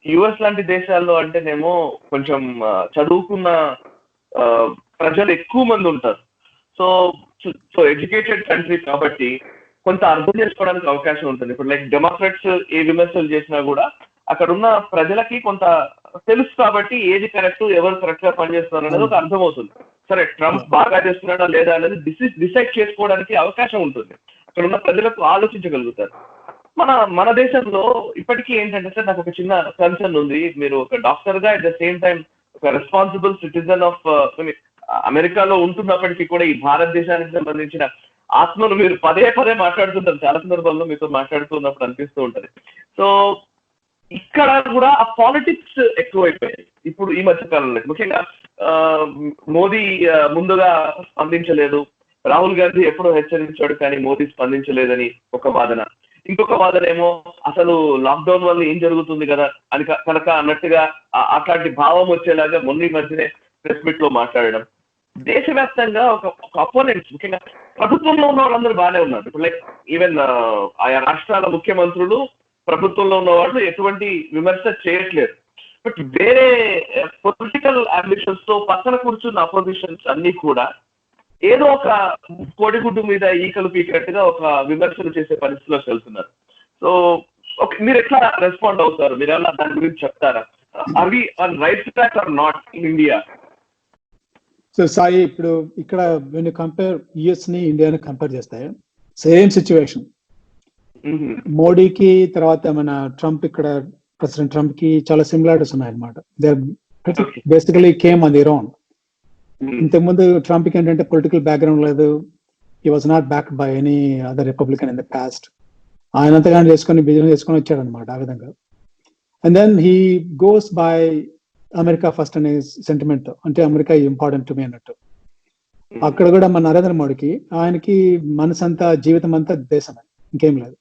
US లాంటి దేశాల్లో అంటేనేమో కొంచెం చదువుకున్న ప్రజలు ఎక్కువ మంది ఉంటారు. సో ఎడ్యుకేటెడ్ కంట్రీ కాబట్టి కొంత అర్థం చేసుకోవడానికి అవకాశం ఉంటుంది. ఇప్పుడు లైక్ డెమోక్రాట్స్ ఏ విమర్శలు చేసినా కూడా అక్కడ ఉన్న ప్రజలకి కొంత తెలుసు కాబట్టి ఏది కరెక్ట్, ఎవరు కరెక్ట్ గా పనిచేస్తున్నారు అనేది ఒక అర్థమవుతుంది. సరే ట్రంప్ బాగా చేస్తున్నాడా లేదా అనేది డిసైడ్ చేసుకోవడానికి అవకాశం ఉంటుంది, అక్కడ ఉన్న ప్రజలకు ఆలోచించగలుగుతారు. మన దేశంలో ఇప్పటికీ ఏంటంటే సార్, నాకు ఒక చిన్న కన్సర్న్ ఉంది. మీరు ఒక డాక్టర్ గా అట్ ద సేమ్ టైం ఒక రెస్పాన్సిబుల్ సిటిజన్ ఆఫ్ అమెరికాలో ఉంటున్నప్పటికీ కూడా ఈ భారతదేశానికి సంబంధించిన ఆత్మను మీరు పదే పదే మాట్లాడుతుంటారు. చాలా సందర్భాల్లో మీతో మాట్లాడుతున్నప్పుడు అనిపిస్తూ ఉంటది. సో ఇక్కడ కూడా ఆ పాలిటిక్స్ ఎక్కువైపోయాయి ఇప్పుడు ఈ మధ్య కాలంలో. ముఖ్యంగా మోదీ ముందుగా స్పందించలేదు, రాహుల్ గాంధీ ఎప్పుడో హెచ్చరించాడు కానీ మోదీ స్పందించలేదని ఒక వాదన. ఇంకొక వాదన ఏమో అసలు లాక్డౌన్ వల్ల ఏం జరుగుతుంది కదా అని కనుక అన్నట్టుగా అట్లాంటి భావం వచ్చేలాగా మొన్న ఈ మధ్యనే ప్రెస్ మీట్ లో మాట్లాడడం. దేశవ్యాప్తంగా ఒక అపోనెంట్స్, ముఖ్యంగా ప్రభుత్వంలో ఉన్న వాళ్ళందరూ బాగానే ఉన్నారు. ఇప్పుడు లైక్ ఈవెన్ ఆయా రాష్ట్రాల ముఖ్యమంత్రులు, ప్రభుత్వంలో ఉన్న వాళ్ళు ఎటువంటి విమర్శ చేయట్లేదు. బట్ వేరే పొలిటికల్ అంబిషన్స్ తో పక్కన కూర్చున్న అపోజిషన్స్ అన్ని కూడా ఏదో ఒక కోడిగుడ్డు మీద ఈకలు పీకినట్టుగా ఒక విమర్శలు చేసే పరిస్థితిలోకి వెళ్తున్నారు. సో మీరు ఎట్లా రెస్పాండ్ అవుతారు? మీరు ఏమన్నా దాని గురించి చెప్తారా? Are we on right track or not in India? So Sai, ఇప్పుడు ఇక్కడ when you compare యుఎస్ ని ఇండియాని కంపేర్ చేస్తే సేమ్ సిచ్యువేషన్. మోడీకి తర్వాత మన ట్రంప్, ఇక్కడ ప్రెసిడెంట్ ట్రంప్ కి చాలా సిమిలారిటీస్ ఉన్నాయి అనమాట. They basically came on their own. ఇంతకుముందు ట్రంప్ కి ఏంటంటే పొలిటికల్ బ్యాక్గ్రౌండ్ లేదు, he was not backed by any other Republican in the past. ఆయన అంతగానే చేసుకొని బిజినెస్ చేసుకొని వచ్చాడు అనమాట ఆ విధంగా. And then he goes by America first అనే సెంటిమెంట్ తో, అంటే అమెరికా ఇంపార్టెంట్ టు మీ అన్నట్టు. అక్కడ కూడా మన నరేంద్ర మోడీకి, ఆయనకి మనసంతా జీవితం అంతా దేశమే, ఇంకేం లేదు.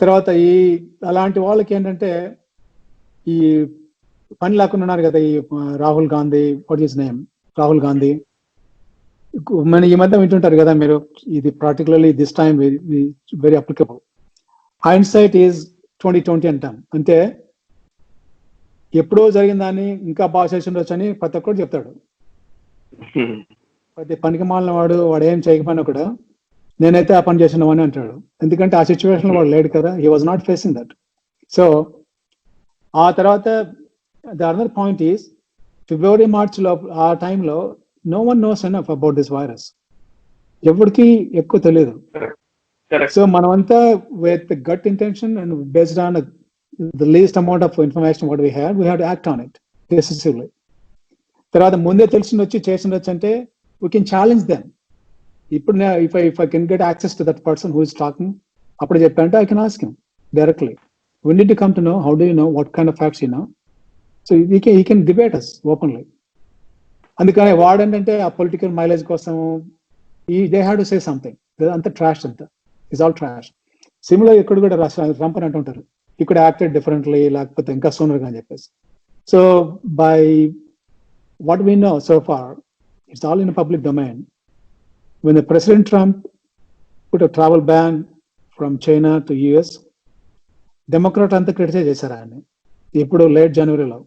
తర్వాత ఈ అలాంటి వాళ్ళకి ఏంటంటే ఈ పని లేకుండా ఉన్నారు కదా, ఈ Rahul Gandhi, what is name, Rahul Gandhi. మన ఈ మధ్య వింటుంటారు కదా మీరు, ఇది particularly this time very applicable. Hindsight is 2020 అంటాం. అంటే ఎప్పుడో జరిగిన దాన్ని ఇంకా బాగా చేసి ఉండొచ్చు అని ప్రతి ఒక్కరు చెప్తాడు. ప్రతి పనికి మాలిన వాడు ఏం చేయకపోయినా కూడా నేనైతే ఆ పని చేసినవని అంటాడు. ఎందుకంటే ఆ సిచ్యువేషన్ లో వాడు లేడు కదా, he was not facing that. So ఆ తర్వాత the other point is, February March లో ఆ టైంలో no one knows enough about this virus. ఎవరికి ఎక్కువ తెలియదు. సో మనమంతా with gut intention and based on the least amount of information what we had to act on it decisively. తర్వాత ముందే తెలిసిందొచ్చి చేసిండొచ్చు అంటే we can challenge them. ఇప్పుడు if I can get access to that person who is talking, అప్పుడు చెప్పంటే I can ask him directly. We need to come to know, how do you know, what kind of facts you know. So he can debate us openly. అందుకని వాడంటే ఆ political mileage కోసం they have to say something. అంతా trash, అంతా is all trash. Similar ఇక్కడ కూడా Trump అని అంటుంటారు, he could have acted differently, లేకపోతే ఇంకా సోనర్గా అని చెప్పేసి. So by what we know so far, it's all in the public domain. When the President Trump put a travel ban from China to US, Democrat అంతా criticise చేశారు ఆయన. ఇప్పుడు late జనవరిలో,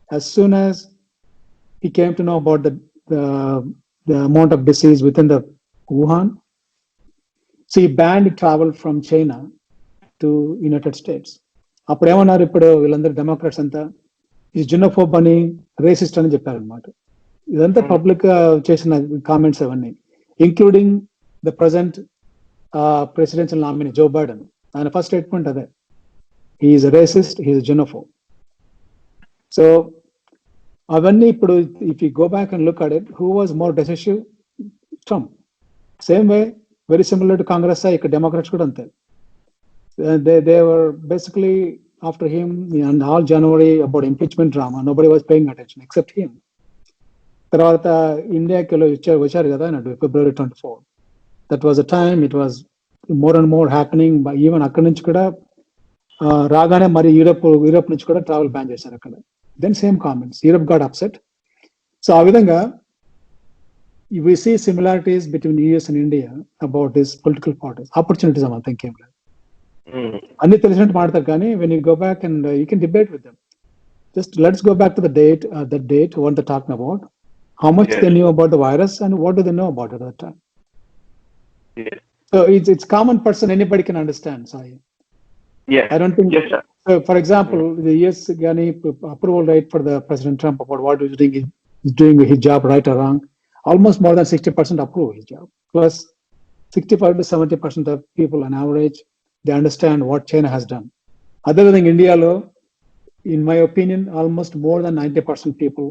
as soon as he came to know about the amount of disease within the Wuhan, so he banned travel from China to United states. అప్పుడు ఏమన్నారు, ఇప్పుడు వీళ్ళందరూ Democrats అంతా ఈ జినోఫోబ్ అని, రేసిస్ట్ అని చెప్పారనమాట. ఇదంతా పబ్లిక్ చేసిన కామెంట్స్ అవన్నీ, including the present presidential nominee Joe Biden. ఆయన ఫస్ట్ స్టేట్మెంట్ అదే, he's racist, he's xenophobe. So అవన్నీ ఇప్పుడు if you go back and look at it, who was more decisive? Trump. Same way, very similar to Congress, ఇక్కడ Democrats కూడా అంతే. They were basically after him, and all January about impeachment drama, nobody was paying attention except him. తర్వాత ఇండియాకి వచ్చారు కదా February 24. That was a time it was more and more happening. Even అక్కడి నుంచి కూడా రాగానే మరి యూరోప్ నుంచి కూడా ట్రావెల్ బ్యాన్ చేశారు అక్కడ. Then same comments, Europe got upset. So ఆ విధంగా we see similarities between US and India about this political parties, opportunities అమ్మ, ఇంకేం లేదు. అన్ని తెలిసినట్టు మాడతారు కానీ when you go back and you can debate with them. Just let's go back to the date what they're talking about, how much they knew about the virus and what do they know about it at that time. So it's common person, anybody can understand. Sorry. Yeah. I don't think For example, the US Gani approval rate for the President Trump about what he's doing his job right or wrong, almost more than 60% approve his job. Plus 65 to 70% of people on average, they understand what China has done. Other than India, in my opinion, almost more than 90% people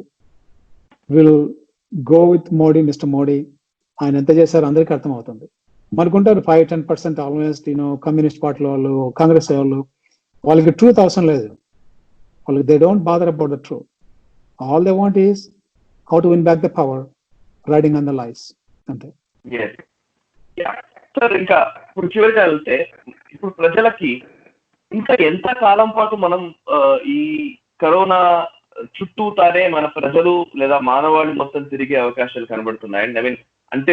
will go with Modi, Mr. Modi. ఆయన ఎంత చేశారు అందరికీ అర్థమవుతుంది. మనకుంటారు 5-10% almost communist party వాళ్ళు, కాంగ్రెస్ వాళ్ళు, వాళ్ళకి truth అవసరం లేదు. వాళ్ళకి they don't bother about the truth. All they want is how to win back the power, riding on the లైస్ అంతే. సార్ ఇంకా ఇప్పుడు చివరిగా వెళ్తే ఇప్పుడు ప్రజలకి ఇంకా ఎంత కాలం పాటు మనం ఈ కరోనా చుట్టూతానే మన ప్రజలు లేదా మానవాళి మొత్తం తిరిగే అవకాశాలు కనబడుతున్నాయి. అండ్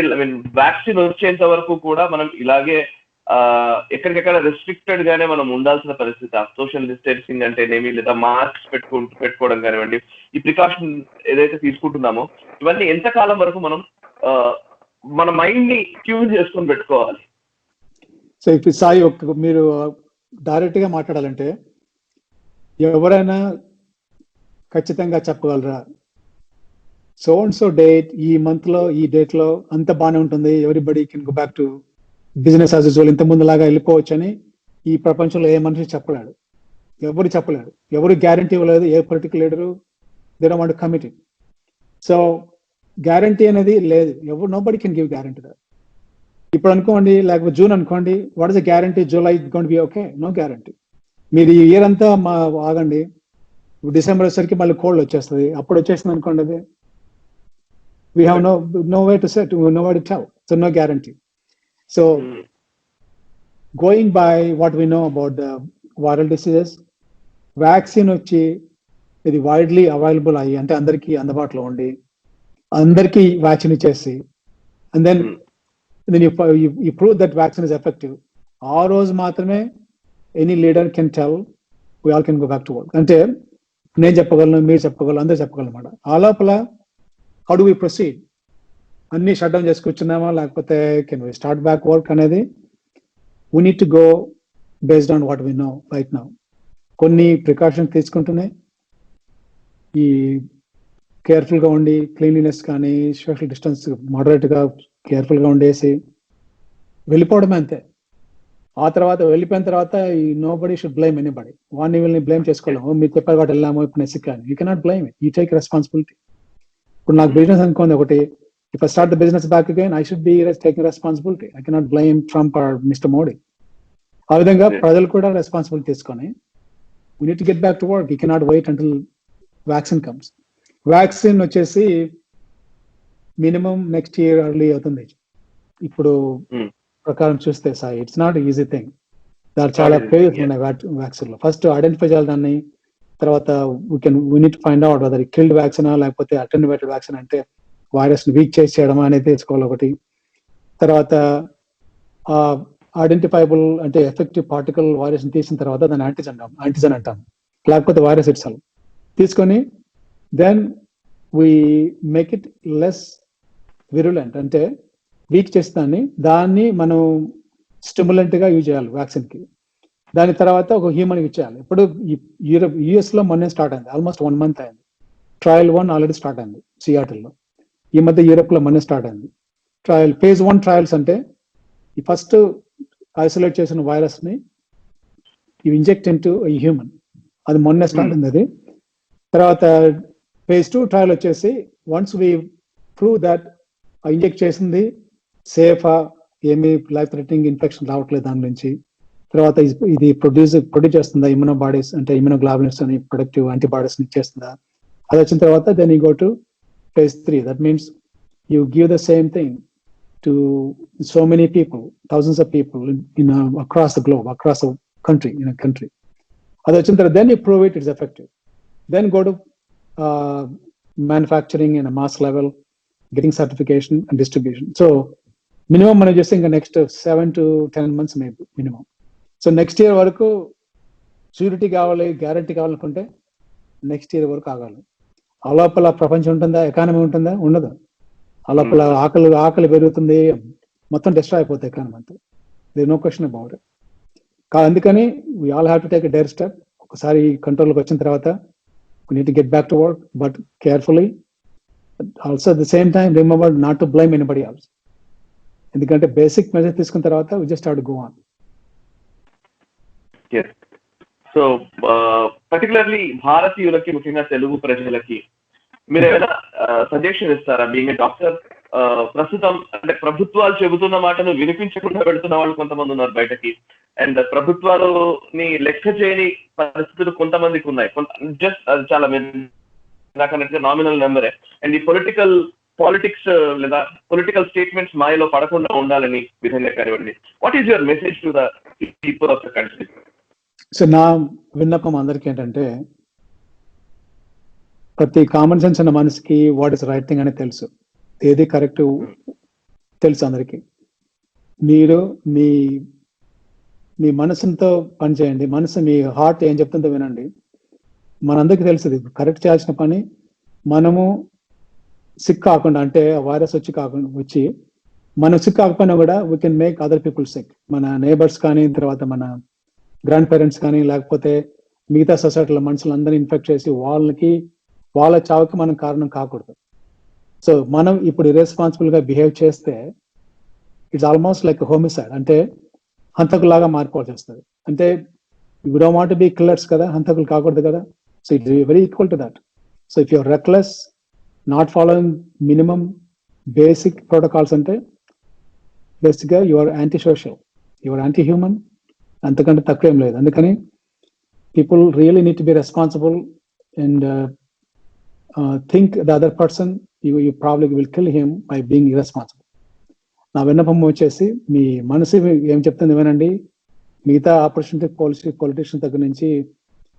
వ్యాక్సిన్ వచ్చేంత వరకు కూడా మనం ఇలాగే ఎక్కడికెక్కడ రెస్ట్రిక్టెడ్ గానే మనం ఉండాల్సిన పరిస్థితి. సోషల్ డిస్టెన్సింగ్ అంటేనేమి, లేదా మాస్క్ పెట్టుకోవడం కానివ్వండి, ఈ ప్రికాషన్ ఏదైతే తీసుకుంటున్నామో ఇవన్నీ ఎంతకాలం వరకు మనం మన మైండ్ ని ట్యూన్ చేసుకొని పెట్టుకోవాలి? సో ఇప్పుడు సాయి మీరు డైరెక్ట్ గా మాట్లాడాలంటే ఎవరైనా ఖచ్చితంగా చెప్పగలరా సో అండ్ సో డేట్, ఈ మంత్ లో ఈ డేట్ లో అంత బాగానే ఉంటుంది, everybody can go back to business as usual, ఇంత ముందు లాగా వెళ్ళిపోవచ్చు అని ఈ ప్రపంచంలో ఏ మనిషి చెప్పలేడు. ఎవరు చెప్పలేరు, ఎవరు గ్యారంటీ ఇవ్వలేదు. ఏ political leader they don't want to commit it. So guarantee అనేది లేదు, ఎవరు నోబడి కెన్ గివ్ గ్యారంటీ. ఇప్పుడు అనుకోండి, లేకపోతే జూన్ అనుకోండి, what is the guarantee July going to be okay? No guarantee. మీరు ఈ ఇయర్ అంతా ఆగండి, డిసెంబర్ వచ్చేసరికి మళ్ళీ కోల్డ్ వచ్చేస్తుంది, అప్పుడు వచ్చేస్తుంది అనుకోండి, అది we have no way to set, no way to tell, so no guarantee. So going by what we know about the viral diseases, vaccine వచ్చి ఇది వైడ్లీ అవైలబుల్ అయ్యి, అంటే అందరికీ అందుబాటులో ఉండి అందరికీ వ్యాక్సిన్ ఇచ్చేసి, and then you prove that vaccine is effective, ఆ రోజు మాత్రమే any leader can tell we all can go back to work. అంటే నేను చెప్పగలను, మీరు చెప్పగలను, అందరూ చెప్పగలమాట. ఆ లోపల హౌ డు వి ప్రొసీడ్? అన్ని షట్ డౌన్ చేసి కూర్చున్నామా, లేకపోతే can we start back work అనేది we need to go based on what we know right now. కొన్ని ప్రికాషన్స్ తీసుకుంటూనే ఈ కేర్ఫుల్ గా ఉండి, క్లీన్లీనెస్ కానీ సోషల్ డిస్టెన్స్ మోడరేట్ గా కేర్ఫుల్ గా ఉండేసి వెళ్ళిపోవడమే అంతే. ఆ తర్వాత వెళ్ళిపోయిన తర్వాత nobody should blame anybody. వాడిని వీళ్ళని బ్లేమ్ చేసుకోలేము. మీరు చెప్పారు వాటి వెళ్ళాము, ఇప్పుడు నెసిక్కాను, you cannot blame it, you take responsibility. ఇప్పుడు నాకు బిజినెస్ అనుకోండి ఒకటి, if I start the business back again, I should be taking responsibility. I cannot blame Trump or mister Modi. ఆ విధంగా ప్రజలు కూడా రెస్పాన్సిబిలిటీ తీసుకొని we need to get back to work. You cannot wait until vaccine comes. Vaccine వచ్చేసి minimum next year early అవుతుంది. ఇప్పుడు ప్రకారం చూస్తే sir, it's not easy thing. దాని చాలా ఫేజెస్ ఉన్నాయి వ్యాక్సిన్ లో. ఫస్ట్ ఐడెంటిఫై చేయాలి దాన్ని, తర్వాత we need to find out whether killed vaccine లేకపోతే అటెన్యుయేటెడ్ వ్యాక్సిన్, అంటే వైరస్ ని వీక్ చేసి చేయడం అనేది తెలుసుకోవాలి ఒకటి. తర్వాత ఐడెంటిఫైబుల్ అంటే ఎఫెక్టివ్ పార్టికల్ వైరస్ ని తీసిన తర్వాత దాన్ని యాంటీజన్ అంటాం, లేకపోతే వైరస్ ఇట్స్ సెల్ఫ్ తీసుకొని then we make it less virulent, అంటే వీక్ చేస్తాన్ని, దాన్ని మనం స్టిమ్యులెంట్ గా యూజ్ చేయాలి వ్యాక్సిన్ కి. దాని తర్వాత ఒక హ్యూమన్ ఇచ్చేయాలి. ఇప్పుడు యుఎస్ లో మొన్నే స్టార్ట్ అయింది, ఆల్మోస్ట్ 1 month అయింది. ట్రయల్ 1 ఆల్రెడీ స్టార్ట్ అయింది సియాటిల్ లో. ఈ మధ్య యూరోప్ లో మొన్నే స్టార్ట్ అయింది ట్రయల్. phase 1 ట్రయల్స్ అంటే ఈ ఫస్ట్ ఐసోలేట్ చేసిన వైరస్ ని ఇంజెక్ట్ ఇంటూ హ్యూమన్, అది మొన్నే స్టార్ట్ అయింది అది. తర్వాత phase 2 ట్రయల్ వచ్చేసి once we prove that inject చేసింది సేఫా, ఏమి లైఫ్ థ్రెటనింగ్ ఇన్ఫెక్షన్ రావట్లేదు దాని నుంచి, తర్వాత ఇది ప్రొడ్యూస్ చేస్తుందా ఇమ్యూనోబాడీస్, అంటే ఇమ్యూనోగ్లోబులిన్స్ అని ప్రొడక్టివ్ యాంటీబాడీస్ ఇచ్చేస్తుందా, అది వచ్చిన తర్వాత then you go to phase 3. That means you give the same thing to so many people, thousands of people in across the globe, across the country, in a country. అది వచ్చిన తర్వాత then you prove it effective. Then go to manufacturing in a mass level, getting certification and distribution. So minimum మనం చేస్తే ఇంకా next 7 to 10 months maybe minimum. So next year వరకు surety కావాలి, guarantee కావాలనుకుంటే next year వరకు ఆగాలి. ఆ లోపల ప్రపంచం ఉంటుందా, ఎకానమీ ఉంటుందా? ఉండదు. ఆ లోపల ఆకలి పెరుగుతుంది, మొత్తం డిస్ట్రాయ్ అయిపోతుంది ఎకానమీ అంతా. There no question about it. అందుకని we all have to take a dare step. ఒకసారి కంట్రోల్కి వచ్చిన తర్వాత we need to get back to work, but carefully. Also at the same time, remember not to blame anybody else. ఎందుకంటే basic measure తీసుకున్న తర్వాత we just have to go on. Yes. So particularly భారతీయులకి, ముఖ్యంగా తెలుగు ప్రజలకి మీరు ఏమైనా suggestion ఇస్తారా? Being a doctor, ప్రస్తుతం అంటే ప్రభుత్వాలు చెబుతున్న మాటను వినిపించకుండా పెడుతున్న వాళ్ళు కొంతమంది ఉన్నారు బయటకి, అండ్ ప్రభుత్వాలని లెక్క చేయని పరిస్థితులు కొంతమందికి ఉన్నాయి. జస్ట్ అది చాలా నాకన్నట్టుగా నామినల్ నెంబరే. అండ్ ఈ పాలిటిక్స్ లేదా పొలిటికల్ స్టేట్మెంట్స్ మాయలో పడకుండా ఉండాలని విధంగా కానివ్వండి. What is your message to the people of the country? So నా విన్నపం అందరికీ ఏంటంటే, ప్రతి కామన్ సెన్స్ ఉన్న మనసుకి వాట్ ఇస్ రైట్ థింగ్ అనేది తెలుసు, ఏది కరెక్ట్ తెలుసు అందరికీ. మీరు మీ మనసుతో పనిచేయండి. మనసు, మీ హార్ట్ ఏం చెప్తుందో వినండి. మనందరికీ తెలుసు కరెక్ట్ చేయాల్సిన పని. మనము సిక్ కాకుండా, అంటే వైరస్ వచ్చి మనం సిక్ కాకపోయినా కూడా we can make other people sick. మన నేబర్స్ కానీ, తర్వాత మన గ్రాండ్ పేరెంట్స్ కానీ, లేకపోతే మిగతా సొసైటీలో మనుషులందరినీ ఇన్ఫెక్ట్ చేసి వాళ్ళ చావుకి మనం కారణం కాకూడదు. సో మనం ఇప్పుడు ఇర్రెస్పాన్సిబుల్ గా బిహేవ్ చేస్తే ఇట్స్ ఆల్మోస్ట్ లైక్ హోమిసైడ్, అంటే హంతకులాగా మారిపోవాల్సి వస్తుంది. అంటే we don't want to be killers కదా, హంతకులు కాకూడదు కదా. So it's very equal to that. So if you're reckless, not following minimum basic protocols, అంటే బేసిక్ గా your anti social, your anti human, అంతకంటే తక్కువ ఏం లేదు. అందుకని people really need to be responsible and think the other person you probably will kill him by being irresponsible. నా విన్నపం వచ్చేసి, మీ మనసు ఏం చెప్తుంది వినండి. మిగతా ఆపర్చునిటీ పొలిటీషియన్ దగ్గర నుంచి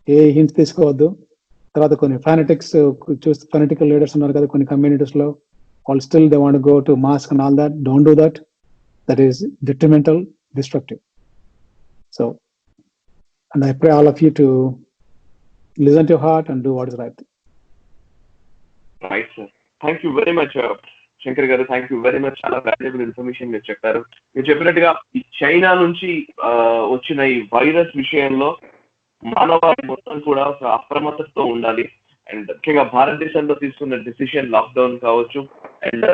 ఏ హింట్స్ తీసుకోవద్దు. తర్వాత కొన్ని ఫెనటికల్ లీడర్స్ ఉన్నారు కదా కొన్ని కమ్యూనిటీస్ లో, వాళ్ళు still they want go to mask and all that. Don't do that. That is detrimental, destructive. So, and I pray all of you to listen to your heart and do what is right. Right, sir. Thank you very much, Shankar garu. Thank you very much. చాలా valuable information మీరు చెప్పారు. మీరు చెప్పినట్టుగా ఈ China నుంచి వచ్చిన ఈ virus విషయంలో మానవాళి మొత్తం కూడా ఒక అప్రమత్తతో ఉండాలి. అండ్ ముఖ్యంగా భారతదేశంలో తీసుకున్న డిసిషన్, లాక్డౌన్ కావచ్చు, అండ్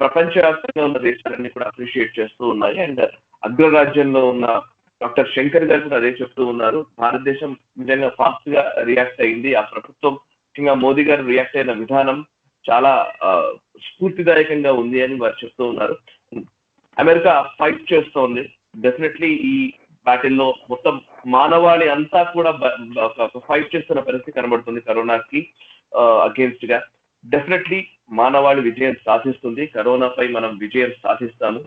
ప్రపంచవ్యాప్తంగా ఉన్న దేశాలన్నీ కూడా అప్రిషియేట్ చేస్తూ ఉన్నాయి. అండ్ అగ్రరాజ్యంలో ఉన్న డాక్టర్ శంకర్ గారు కూడా అదే చెప్తూ ఉన్నారు. భారతదేశం నిజంగా ఫాస్ట్ గా రియాక్ట్ అయింది. ఆ ప్రభుత్వం, ముఖ్యంగా మోదీ గారు రియాక్ట్ అయిన విధానం చాలా స్ఫూర్తిదాయకంగా ఉంది అని వారు చెప్తూ ఉన్నారు. అమెరికా ఫైట్ చేస్తోంది. డెఫినెట్లీ ఈ బ్యాటిల్లో మొత్తం మానవాళి అంతా కూడా ఫైట్ చేస్తున్న పరిస్థితి కనబడుతుంది కరోనాకి అగేన్స్ట్ గా. డెఫినెట్లీ మానవాళి విజయం సాధిస్తుంది. కరోనాపై మనం విజయం సాధిస్తాము.